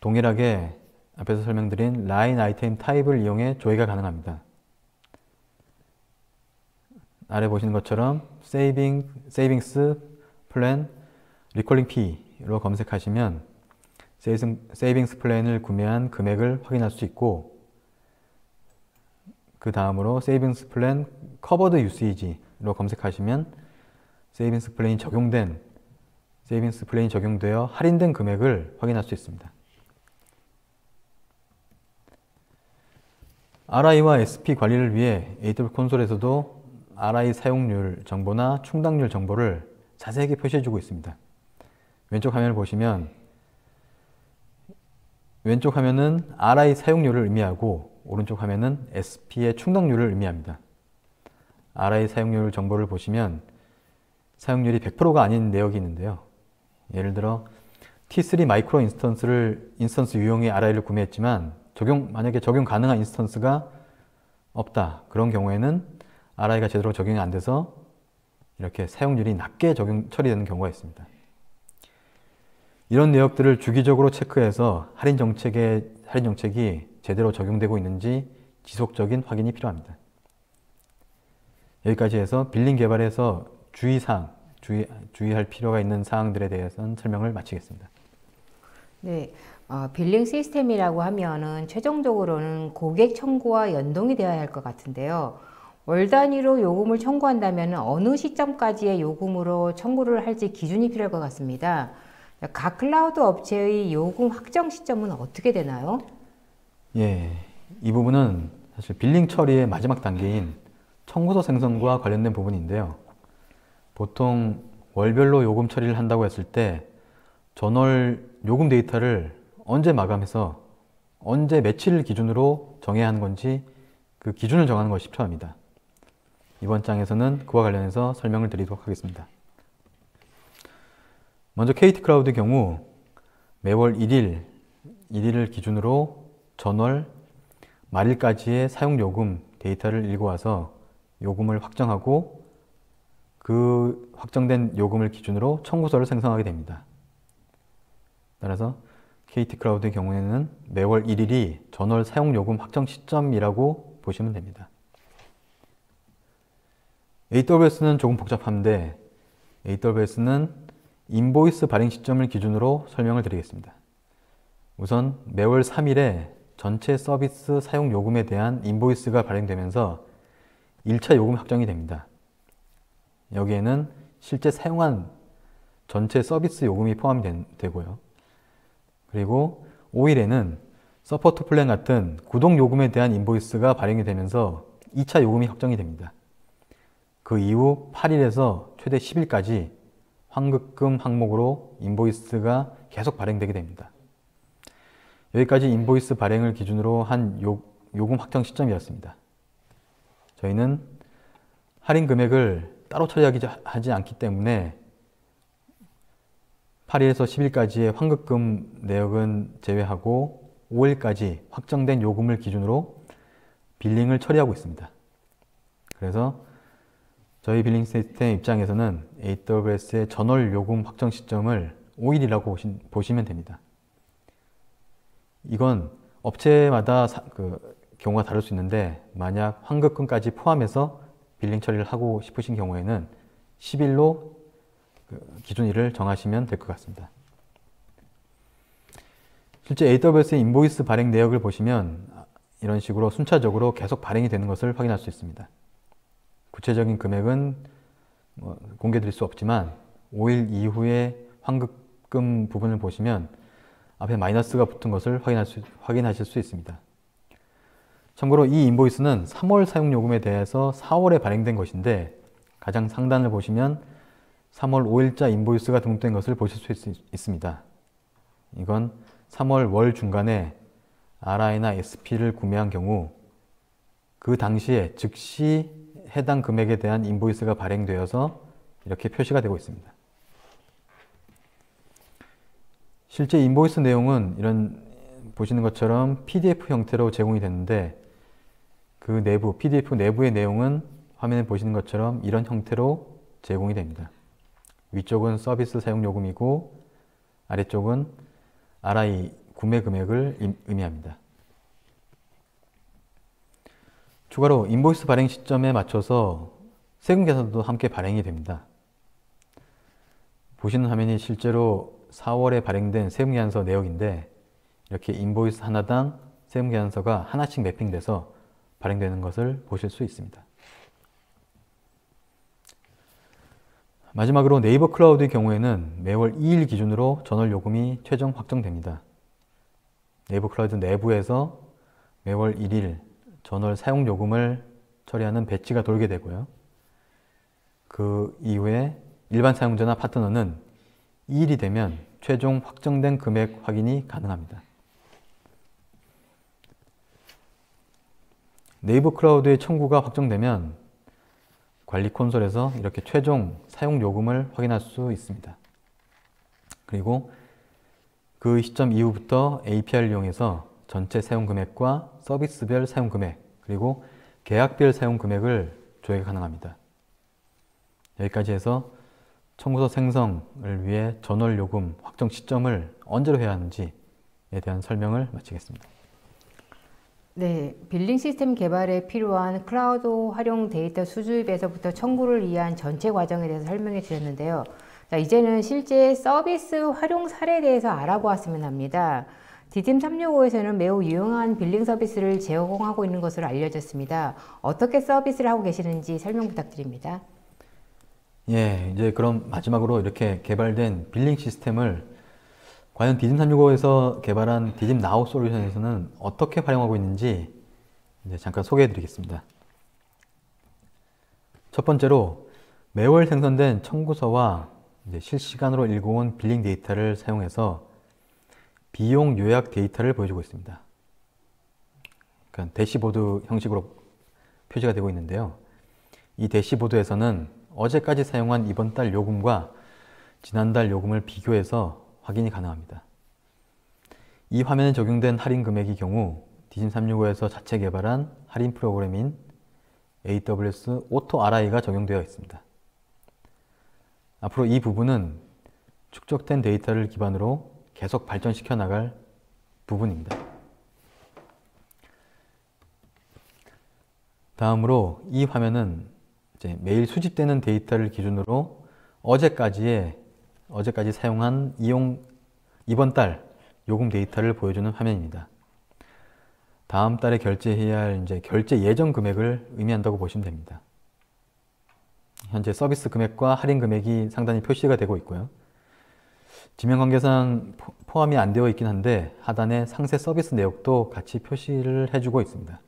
동일하게 앞에서 설명드린 라인 아이템 타입을 이용해 조회가 가능합니다. 아래 보시는 것처럼 세이빙스 플랜 리콜링 P로 검색하시면 세이빙스 플랜을 구매한 금액을 확인할 수 있고 그 다음으로 세이빙스 플랜 커버드 유세이지로 검색하시면 세이빙스 플랜이 적용되어 할인된 금액을 확인할 수 있습니다. RI와 SP 관리를 위해 AWS 콘솔에서도 RI 사용률 정보나 충당률 정보를 자세하게 표시해주고 있습니다. 왼쪽 화면을 보시면 왼쪽 화면은 RI 사용률을 의미하고 오른쪽 화면은 SP의 충당률을 의미합니다. RI 사용률 정보를 보시면 사용률이 100%가 아닌 내역이 있는데요. 예를 들어 T3 마이크로 인스턴스 유형의 RI를 구매했지만 만약에 적용 가능한 인스턴스가 없다. 그런 경우에는 RI가 제대로 적용이 안 돼서 이렇게 사용률이 낮게 처리되는 경우가 있습니다. 이런 내역들을 주기적으로 체크해서 할인 정책이 제대로 적용되고 있는지 지속적인 확인이 필요합니다. 여기까지 해서 빌링 개발에서 주의할 필요가 있는 사항들에 대해서는 설명을 마치겠습니다. 네, 빌링 시스템이라고 하면은 최종적으로는 고객 청구와 연동이 되어야 할 것 같은데요. 월 단위로 요금을 청구한다면 어느 시점까지의 요금으로 청구를 할지 기준이 필요할 것 같습니다. 각 클라우드 업체의 요금 확정 시점은 어떻게 되나요? 예, 이 부분은 사실 빌링 처리의 마지막 단계인 청구서 생성과 관련된 부분인데요. 보통 월별로 요금 처리를 한다고 했을 때 전월 요금 데이터를 언제 마감해서 언제 며칠을 기준으로 정해야 하는 건지 그 기준을 정하는 것이 필요합니다. 이번 장에서는 그와 관련해서 설명을 드리도록 하겠습니다. 먼저 KT 클라우드의 경우 매월 1일을 기준으로 전월 말일까지의 사용 요금 데이터를 읽어와서 요금을 확정하고 그 확정된 요금을 기준으로 청구서를 생성하게 됩니다. 따라서 KT 클라우드의 경우에는 매월 1일이 전월 사용 요금 확정 시점이라고 보시면 됩니다. AWS는 조금 복잡한데 AWS는 인보이스 발행 시점을 기준으로 설명을 드리겠습니다. 우선 매월 3일에 전체 서비스 사용 요금에 대한 인보이스가 발행되면서 1차 요금 확정이 됩니다. 여기에는 실제 사용한 전체 서비스 요금이 포함이 되고요. 그리고 5일에는 서포트 플랜 같은 구독 요금에 대한 인보이스가 발행이 되면서 2차 요금이 확정이 됩니다. 그 이후 8일에서 최대 10일까지 환급금 항목으로 인보이스가 계속 발행되게 됩니다. 여기까지 인보이스 발행을 기준으로 한 요금 확정 시점이었습니다. 저희는 할인 금액을 따로 처리하지 않기 때문에 8일에서 10일까지의 환급금 내역은 제외하고 5일까지 확정된 요금을 기준으로 빌링을 처리하고 있습니다. 그래서 저희 빌링 시스템 입장에서는 AWS의 전월 요금 확정 시점을 5일이라고 보시면 됩니다. 이건 업체마다 경우가 다를 수 있는데 만약 환급금까지 포함해서 빌링 처리를 하고 싶으신 경우에는 10일로 기준일을 정하시면 될 것 같습니다. 실제 AWS의 인보이스 발행 내역을 보시면 이런 식으로 순차적으로 계속 발행이 되는 것을 확인할 수 있습니다. 구체적인 금액은 공개 드릴 수 없지만 5일 이후에 환급금 부분을 보시면 앞에 마이너스가 붙은 것을 확인하실 수 있습니다. 참고로 이 인보이스는 3월 사용요금에 대해서 4월에 발행된 것인데 가장 상단을 보시면 3월 5일자 인보이스가 등록된 것을 보실 수 있습니다. 이건 3월 월 중간에 RI나 SP를 구매한 경우 그 당시에 즉시 해당 금액에 대한 인보이스가 발행되어서 이렇게 표시가 되고 있습니다. 실제 인보이스 내용은 이런 보시는 것처럼 PDF 형태로 제공이 됐는데 그 내부, PDF 내부의 내용은 화면에 보시는 것처럼 이런 형태로 제공이 됩니다. 위쪽은 서비스 사용 요금이고 아래쪽은 RI 구매 금액을 의미합니다. 추가로 인보이스 발행 시점에 맞춰서 세금 계산도 함께 발행이 됩니다. 보시는 화면이 실제로 4월에 발행된 세금계산서 내역인데 이렇게 인보이스 하나당 세금계산서가 하나씩 매핑돼서 발행되는 것을 보실 수 있습니다. 마지막으로 네이버 클라우드의 경우에는 매월 2일 기준으로 전월 요금이 최종 확정됩니다. 네이버 클라우드 내부에서 매월 1일 전월 사용 요금을 처리하는 배지가 돌게 되고요. 그 이후에 일반 사용자나 파트너는 2일이 되면 최종 확정된 금액 확인이 가능합니다. 네이버 클라우드의 청구가 확정되면 관리 콘솔에서 이렇게 최종 사용 요금을 확인할 수 있습니다. 그리고 그 시점 이후부터 API를 이용해서 전체 사용 금액과 서비스별 사용 금액, 그리고 계약별 사용 금액을 조회가 가능합니다. 여기까지 해서 청구서 생성을 위해 전월 요금 확정 시점을 언제로 해야 하는지에 대한 설명을 마치겠습니다. 네, 빌링 시스템 개발에 필요한 클라우드 활용 데이터 수집에서부터 청구를 위한 전체 과정에 대해서 설명해 드렸는데요. 자, 이제는 실제 서비스 활용 사례에 대해서 알아보았으면 합니다. DDIM 365에서는 매우 유용한 빌링 서비스를 제공하고 있는 것으로 알려졌습니다. 어떻게 서비스를 하고 계시는지 설명 부탁드립니다. 예, 이제 그럼 마지막으로 이렇게 개발된 빌링 시스템을 과연 DDIM 365에서 개발한 DDIM Now 솔루션에서는 어떻게 활용하고 있는지 이제 잠깐 소개해 드리겠습니다. 첫 번째로 매월 생성된 청구서와 이제 실시간으로 읽어온 빌링 데이터를 사용해서 비용 요약 데이터를 보여주고 있습니다. 그러니까 대시보드 형식으로 표시가 되고 있는데요. 이 대시보드에서는 어제까지 사용한 이번 달 요금과 지난달 요금을 비교해서 확인이 가능합니다. 이 화면에 적용된 할인 금액의 경우 DDIM 365에서 자체 개발한 할인 프로그램인 AWS 오토 RI가 적용되어 있습니다. 앞으로 이 부분은 축적된 데이터를 기반으로 계속 발전시켜 나갈 부분입니다. 다음으로 이 화면은 이제 매일 수집되는 데이터를 기준으로 어제까지 사용한 이번 달 요금 데이터를 보여주는 화면입니다. 다음 달에 결제해야 할 이제 결제 예정 금액을 의미한다고 보시면 됩니다. 현재 서비스 금액과 할인 금액이 상단에 표시가 되고 있고요. 지명관계상 포함이 안 되어 있긴 한데 하단에 상세 서비스 내역도 같이 표시를 해주고 있습니다.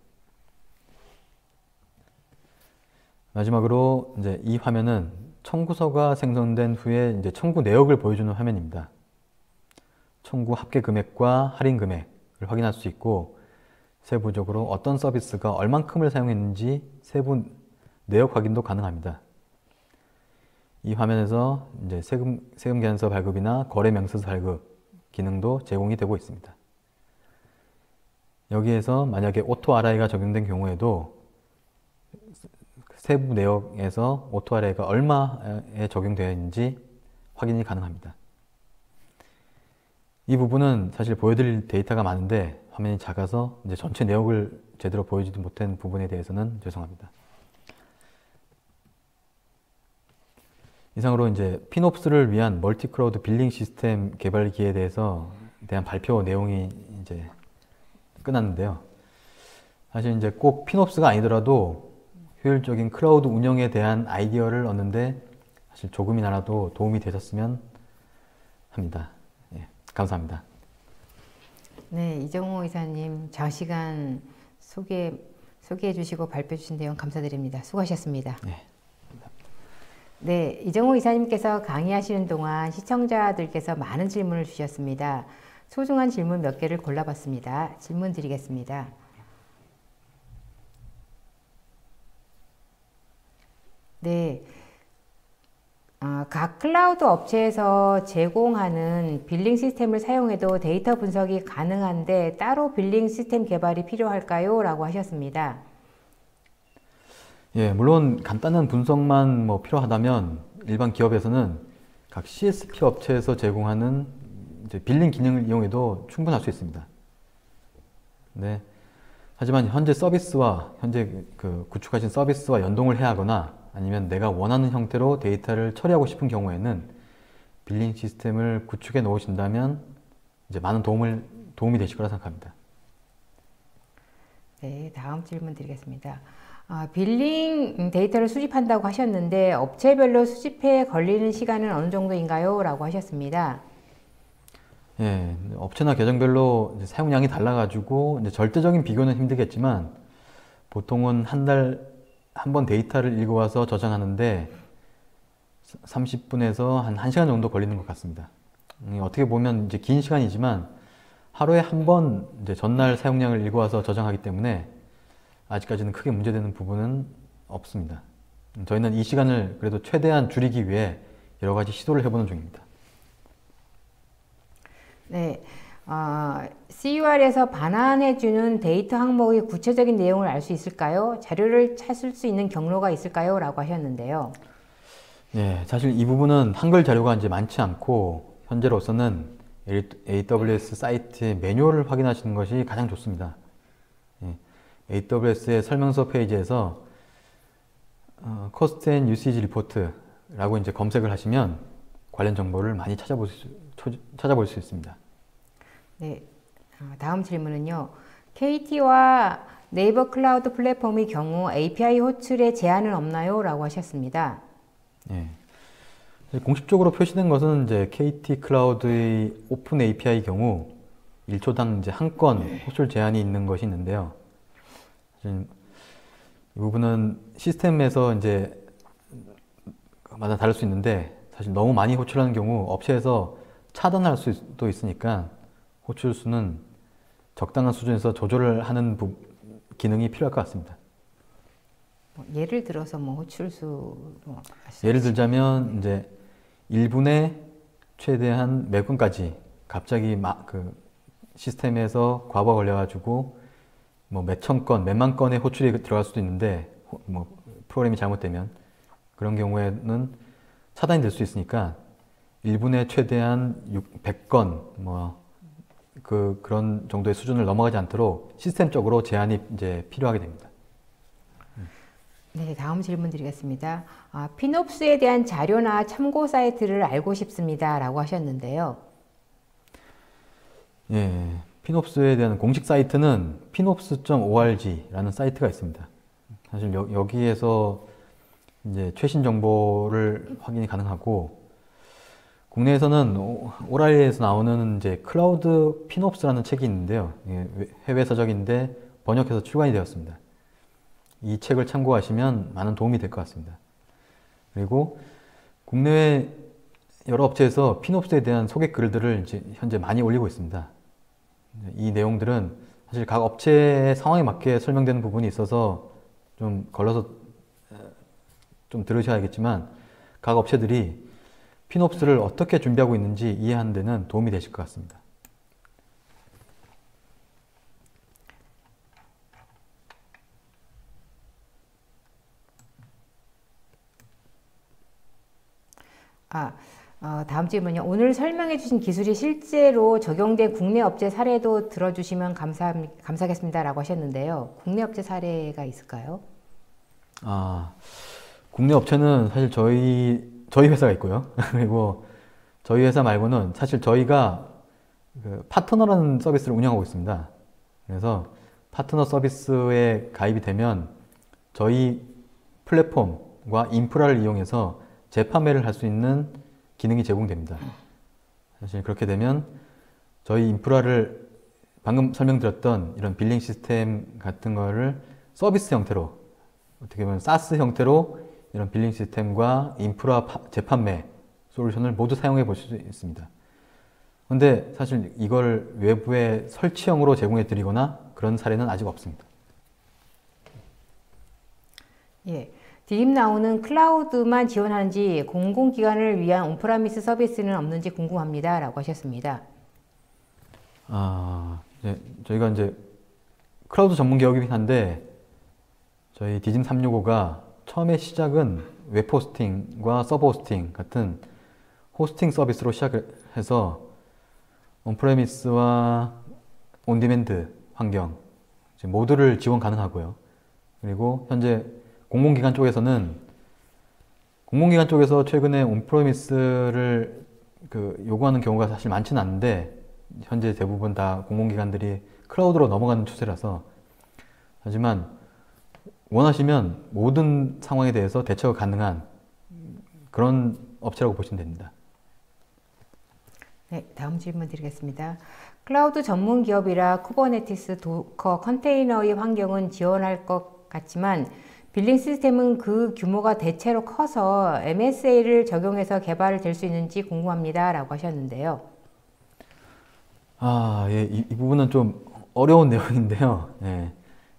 마지막으로 이제 이 화면은 청구서가 생성된 후에 이제 청구 내역을 보여주는 화면입니다. 청구 합계 금액과 할인 금액을 확인할 수 있고 세부적으로 어떤 서비스가 얼만큼을 사용했는지 세부 내역 확인도 가능합니다. 이 화면에서 이제 세금 계산서 발급이나 거래 명세서 발급 기능도 제공이 되고 있습니다. 여기에서 만약에 오토 RI가 적용된 경우에도 세부 내역에서 오토 RI가 얼마에 적용되어 있는지 확인이 가능합니다. 이 부분은 사실 보여드릴 데이터가 많은데 화면이 작아서 이제 전체 내역을 제대로 보여주지 못한 부분에 대해서는 죄송합니다. 이상으로 이제 피놉스를 위한 멀티 클라우드 빌링 시스템 개발기에 대한 발표 내용이 이제 끝났는데요. 사실 이제 꼭 피놉스가 아니더라도 효율적인 클라우드 운영에 대한 아이디어를 얻는데 사실 조금이나라도 도움이 되셨으면 합니다. 예, 감사합니다. 네, 이정호 이사님 장시간 소개해 주시고 발표해 주신 내용 감사드립니다. 수고하셨습니다. 예. 네, 이정호 이사님께서 강의하시는 동안 시청자들께서 많은 질문을 주셨습니다. 소중한 질문 몇 개를 골라봤습니다. 질문 드리겠습니다. 네, 각 클라우드 업체에서 제공하는 빌링 시스템을 사용해도 데이터 분석이 가능한데 따로 빌링 시스템 개발이 필요할까요? 라고 하셨습니다. 예, 물론 간단한 분석만 뭐 필요하다면 일반 기업에서는 각 CSP 업체에서 제공하는 이제 빌링 기능을 이용해도 충분할 수 있습니다. 네. 하지만 현재 구축하신 서비스와 연동을 해야 하거나 아니면 내가 원하는 형태로 데이터를 처리하고 싶은 경우에는 빌링 시스템을 구축해 놓으신다면 이제 많은 도움이 되실 거라 생각합니다. 네, 다음 질문 드리겠습니다. 빌링 데이터를 수집한다고 하셨는데 업체별로 수집에 걸리는 시간은 어느 정도인가요? 라고 하셨습니다. 예, 업체나 계정별로 이제 사용량이 달라가지고 이제 절대적인 비교는 힘들겠지만 보통은 한 달 한 번 데이터를 읽어와서 저장하는데 30분에서 한 1시간 정도 걸리는 것 같습니다. 어떻게 보면 이제 긴 시간이지만 하루에 한 번 이제 전날 사용량을 읽어와서 저장하기 때문에 아직까지는 크게 문제되는 부분은 없습니다. 저희는 이 시간을 그래도 최대한 줄이기 위해 여러 가지 시도를 해보는 중입니다. 네, CUR에서 반환해주는 데이터 항목의 구체적인 내용을 알 수 있을까요? 자료를 찾을 수 있는 경로가 있을까요? 라고 하셨는데요. 예, 사실 이 부분은 한글 자료가 이제 많지 않고 현재로서는 AWS 사이트의 매뉴얼을 확인하시는 것이 가장 좋습니다. 예, AWS의 설명서 페이지에서 Cost and Usage Report라고 이제 검색을 하시면 관련 정보를 많이 찾아볼 수 있습니다. 네, 다음 질문은요. KT와 네이버 클라우드 플랫폼의 경우 API 호출에 제한은 없나요? 라고 하셨습니다. 예. 공식적으로 표시된 것은 이제 KT 클라우드의 오픈 API 경우 1초당 이제 한 건 호출 제한이 있는 것이 있는데요. 이 부분은 시스템에서 이제 마다 다를 수 있는데 사실 너무 많이 호출하는 경우 업체에서 차단할 수도 있으니까 호출 수는 적당한 수준에서 조절을 하는 기능이 필요할 것 같습니다. 예를 들어서 뭐 호출수 예를 들자면 이제 1분에 최대한 몇 건까지 갑자기 그 시스템에서 과부하 걸려가지고 뭐 몇천 건, 몇만 건의 호출이 들어갈 수도 있는데 뭐 프로그램이 잘못되면 그런 경우에는 차단이 될 수 있으니까 1분에 최대한 100건 뭐 그런 정도의 수준을 넘어가지 않도록 시스템적으로 제한이 이제 필요하게 됩니다. 네, 다음 질문 드리겠습니다. 피놉스에 대한 자료나 참고 사이트를 알고 싶습니다. 라고 하셨는데요. 예, 피놉스에 대한 공식 사이트는 pinops.org라는 사이트가 있습니다. 사실 여기에서 이제 최신 정보를 확인이 가능하고 국내에서는 오라이에서 나오는 이제 클라우드 피놉스라는 책이 있는데요. 해외 서적인데 번역해서 출간이 되었습니다. 이 책을 참고하시면 많은 도움이 될 것 같습니다. 그리고 국내외 여러 업체에서 피놉스에 대한 소개 글들을 이제 현재 많이 올리고 있습니다. 이 내용들은 사실 각 업체의 상황에 맞게 설명되는 부분이 있어서 좀 걸러서 좀 들으셔야겠지만 각 업체들이 피놉스를 어떻게 준비하고 있는지 이해하는 데는 도움이 되실 것 같습니다. 다음 질문요. 오늘 설명해 주신 기술이 실제로 적용된 국내 업체 사례도 들어주시면 감사하겠습니다. 라고 하셨는데요. 국내 업체 사례가 있을까요? 국내 업체는 사실 저희 회사가 있고요. 그리고 저희 회사 말고는 사실 저희가 그 파트너라는 서비스를 운영하고 있습니다. 그래서 파트너 서비스에 가입이 되면 저희 플랫폼과 인프라를 이용해서 재판매를 할 수 있는 기능이 제공됩니다. 사실 그렇게 되면 저희 인프라를 방금 설명드렸던 이런 빌링 시스템 같은 거를 서비스 형태로, 어떻게 보면 사스 형태로 이런 빌링 시스템과 인프라 재판매 솔루션을 모두 사용해 보실 수 있습니다. 그런데 사실 이걸 외부에 설치형으로 제공해 드리거나 그런 사례는 아직 없습니다. 예. 디립 나오는 클라우드만 지원하는지 공공기관을 위한 온프라미스 서비스는 없는지 궁금합니다. 라고 하셨습니다. 저희가 이제 클라우드 전문 기업이긴 한데 저희 디짐 365가 처음에 시작은 웹 호스팅과 서버 호스팅 같은 호스팅 서비스로 시작을 해서 온프레미스와 온디맨드 환경 모두를 지원 가능하고요. 그리고 현재 공공기관 쪽에서 최근에 온프레미스를 요구하는 경우가 사실 많지는 않은데 현재 대부분 다 공공기관들이 클라우드로 넘어가는 추세라서, 하지만 원하시면 모든 상황에 대해서 대처가 가능한 그런 업체라고 보시면 됩니다. 네, 다음 질문 드리겠습니다. 클라우드 전문 기업이라 쿠버네티스, 도커, 컨테이너의 환경은 지원할 것 같지만 빌링 시스템은 그 규모가 대체로 커서 MSA를 적용해서 개발될 수 있는지 궁금합니다. 라고 하셨는데요. 이 부분은 좀 어려운 내용인데요.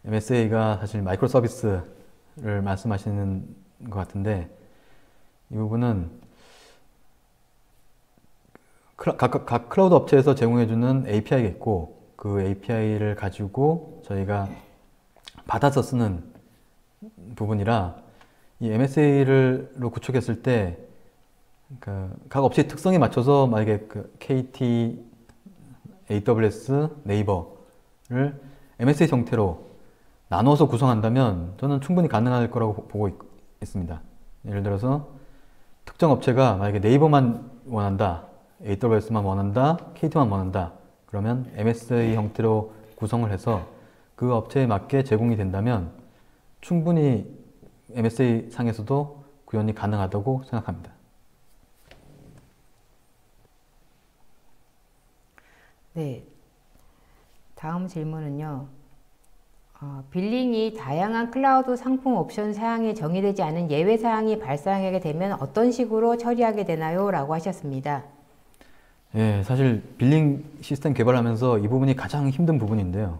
MSA가 사실 마이크로 서비스를 말씀하시는 것 같은데, 이 부분은 각 클라우드 업체에서 제공해주는 API가 있고, 그 API를 가지고 저희가 받아서 쓰는 부분이라, 이 MSA로 구축했을 때 각 업체의 특성에 맞춰서 만약에 KT, AWS, 네이버를 MSA 형태로 나눠서 구성한다면 저는 충분히 가능할 거라고 보고 있습니다. 예를 들어서 특정 업체가 만약에 네이버만 원한다, AWS만 원한다, KT만 원한다, 그러면 MSA 형태로 구성을 해서 그 업체에 맞게 제공이 된다면 충분히 MSA 상에서도 구현이 가능하다고 생각합니다. 네, 다음 질문은요. 빌링이 다양한 클라우드 상품 옵션 사양이 정의되지 않은 예외 사항이 발생하게 되면 어떤 식으로 처리하게 되나요? 라고 하셨습니다. 사실 빌링 시스템 개발하면서 이 부분이 가장 힘든 부분인데요.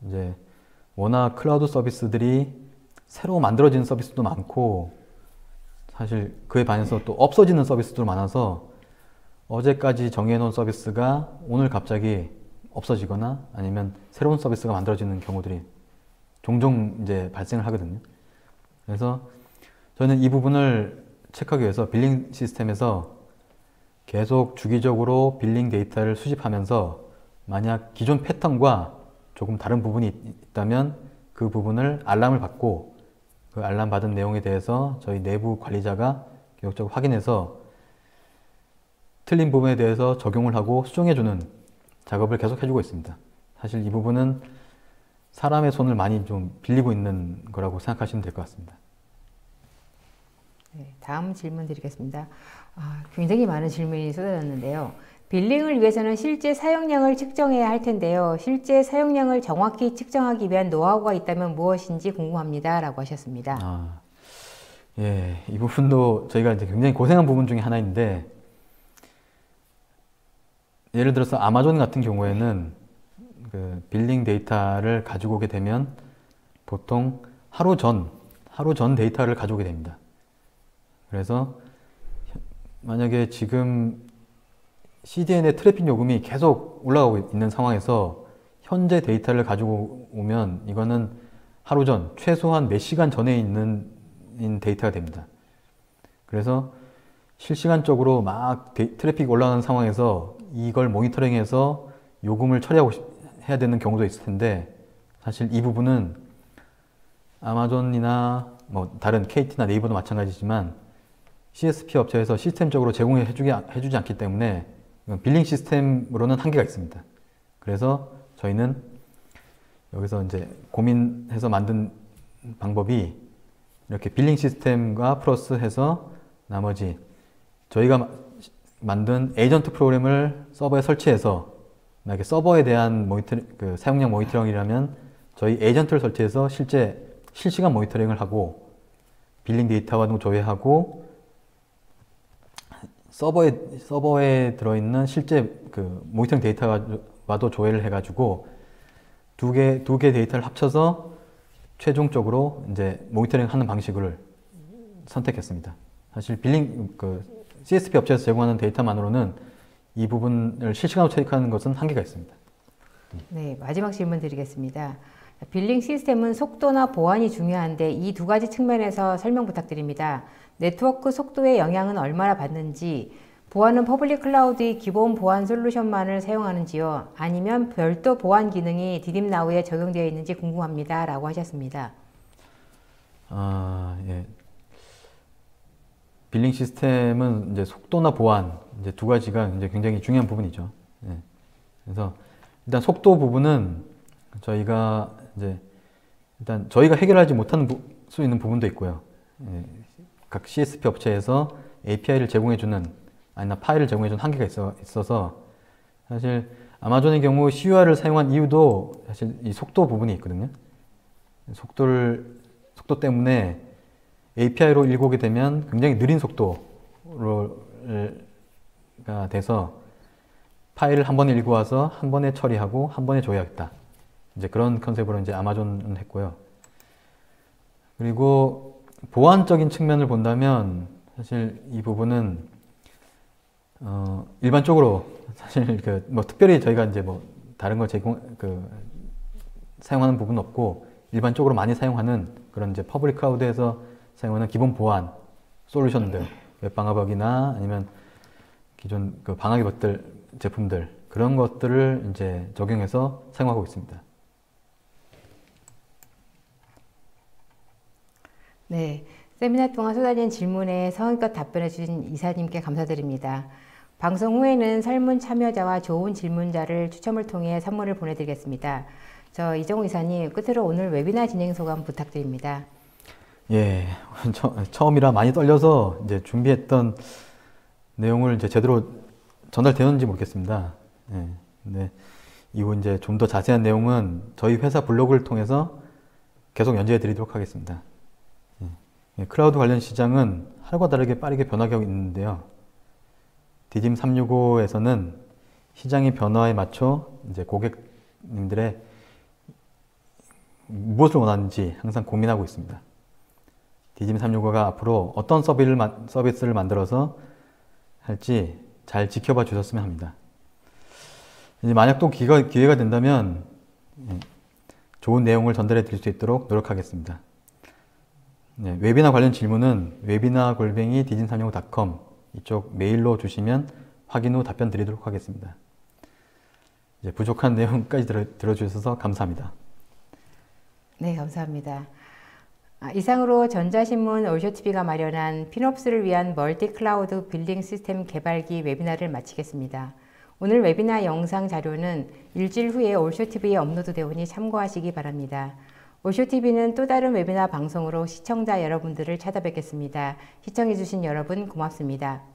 이제 워낙 클라우드 서비스들이 새로 만들어지는 서비스도 많고, 사실 그에 반해서 또 없어지는 서비스도 많아서 어제까지 정해놓은 서비스가 오늘 갑자기 없어지거나 아니면 새로운 서비스가 만들어지는 경우들이 종종 이제 발생을 하거든요. 그래서 저는 이 부분을 체크하기 위해서 빌링 시스템에서 계속 주기적으로 빌링 데이터를 수집하면서 만약 기존 패턴과 조금 다른 부분이 있다면 그 부분을 알람을 받고, 그 알람 받은 내용에 대해서 저희 내부 관리자가 계속적으로 확인해서 틀린 부분에 대해서 적용을 하고 수정해주는 작업을 계속 해주고 있습니다. 사실 이 부분은 사람의 손을 많이 좀 빌리고 있는 거라고 생각하시면 될 것 같습니다. 네, 다음 질문 드리겠습니다. 굉장히 많은 질문이 쏟아졌는데요. 빌링을 위해서는 실제 사용량을 측정해야 할 텐데요. 실제 사용량을 정확히 측정하기 위한 노하우가 있다면 무엇인지 궁금합니다. 라고 하셨습니다. 예, 이 부분도 저희가 이제 굉장히 고생한 부분 중에 하나인데, 예를 들어서 아마존 같은 경우에는 그 빌링 데이터를 가지고 오게 되면 보통 하루 전 데이터를 가져오게 됩니다. 그래서 만약에 지금 CDN의 트래픽 요금이 계속 올라가고 있는 상황에서 현재 데이터를 가지고 오면 이거는 하루 전, 최소한 몇 시간 전에 있는 데이터가 됩니다. 그래서 실시간적으로 막 트래픽이 올라가는 상황에서 이걸 모니터링해서 요금을 처리하고 해야 되는 경우도 있을 텐데, 사실 이 부분은 아마존이나 뭐 다른 KT나 네이버도 마찬가지지만 CSP 업체에서 시스템적으로 제공해주지 않기 때문에 빌링 시스템으로는 한계가 있습니다. 그래서 저희는 여기서 이제 고민해서 만든 방법이 이렇게 빌링 시스템과 플러스 해서 나머지 저희가 만든 에이전트 프로그램을 서버에 설치해서, 만약에 서버에 대한 사용량 모니터링이라면 저희 에이전트를 설치해서 실시간 모니터링을 하고 빌링 데이터와도 조회하고 서버에 들어있는 실제 그 모니터링 데이터와도 조회를 해가지고 두 개 데이터를 합쳐서 최종적으로 이제 모니터링 하는 방식을 선택했습니다. 사실 CSP 업체에서 제공하는 데이터만으로는 이 부분을 실시간으로 체크하는 것은 한계가 있습니다. 네, 마지막 질문 드리겠습니다. 빌링 시스템은 속도나 보안이 중요한데 이 두 가지 측면에서 설명 부탁드립니다. 네트워크 속도의 영향은 얼마나 받는지, 보안은 퍼블릭 클라우드의 기본 보안 솔루션만을 사용하는지요? 아니면 별도 보안 기능이 디딤나우에 적용되어 있는지 궁금합니다. 라고 하셨습니다. 예. 빌링 시스템은 이제 속도나 보안, 이제 두 가지가 이제 굉장히 중요한 부분이죠. 예. 그래서 일단 속도 부분은 저희가 해결하지 못하는 수 있는 부분도 있고요. 예. 각 CSP 업체에서 API를 제공해주는, 아니나 파일을 제공해주는 한계가 있어서 사실 아마존의 경우 CUR을 사용한 이유도 사실 이 속도 부분이 있거든요. 속도 때문에 API로 읽어오게 되면 굉장히 느린 속도가 돼서 파일을 한 번에 읽어와서 한 번에 처리하고 한 번에 조회하겠다. 이제 그런 컨셉으로 이제 아마존은 했고요. 그리고 보안적인 측면을 본다면 사실 이 부분은 일반적으로 사실 특별히 저희가 이제 다른 걸 사용하는 부분은 없고, 일반적으로 많이 사용하는 그런 이제 퍼블릭 클라우드에서 사용하는 기본 보안 솔루션들, 웹방화벽이나 아니면 기존 방화기 제품들, 그런 것들을 이제 적용해서 사용하고 있습니다. 네, 세미나 동안 쏟아진 질문에 성의껏 답변해 주신 이사님께 감사드립니다. 방송 후에는 설문 참여자와 좋은 질문자를 추첨을 통해 선물을 보내드리겠습니다. 이정우 이사님, 끝으로 오늘 웨비나 진행 소감 부탁드립니다. 예, 처음이라 많이 떨려서 이제 준비했던 내용을 이제 제대로 전달되었는지 모르겠습니다. 예, 근데 이후 이제 좀 더 자세한 내용은 저희 회사 블로그를 통해서 계속 연재해 드리도록 하겠습니다. 예, 클라우드 관련 시장은 하루가 다르게 빠르게 변화하고 있는데요. 디딤 365에서는 시장의 변화에 맞춰 이제 고객님들의 무엇을 원하는지 항상 고민하고 있습니다. 디딤 365가 앞으로 어떤 서비스를 만들어서 할지 잘 지켜봐 주셨으면 합니다. 이제 만약 또 기회가 된다면 좋은 내용을 전달해 드릴 수 있도록 노력하겠습니다. 네, 웨비나 관련 질문은 webinar@didim365.com 이쪽 메일로 주시면 확인 후 답변 드리도록 하겠습니다. 이제 부족한 내용까지 들어주셔서 감사합니다. 네, 감사합니다. 이상으로 전자신문 올쇼TV가 마련한 피놉스를 위한 멀티 클라우드 빌딩 시스템 개발기 웨비나를 마치겠습니다. 오늘 웨비나 영상 자료는 일주일 후에 올쇼TV에 업로드되오니 참고하시기 바랍니다. 오쇼TV는 또 다른 웨비나 방송으로 시청자 여러분들을 찾아뵙겠습니다. 시청해주신 여러분 고맙습니다.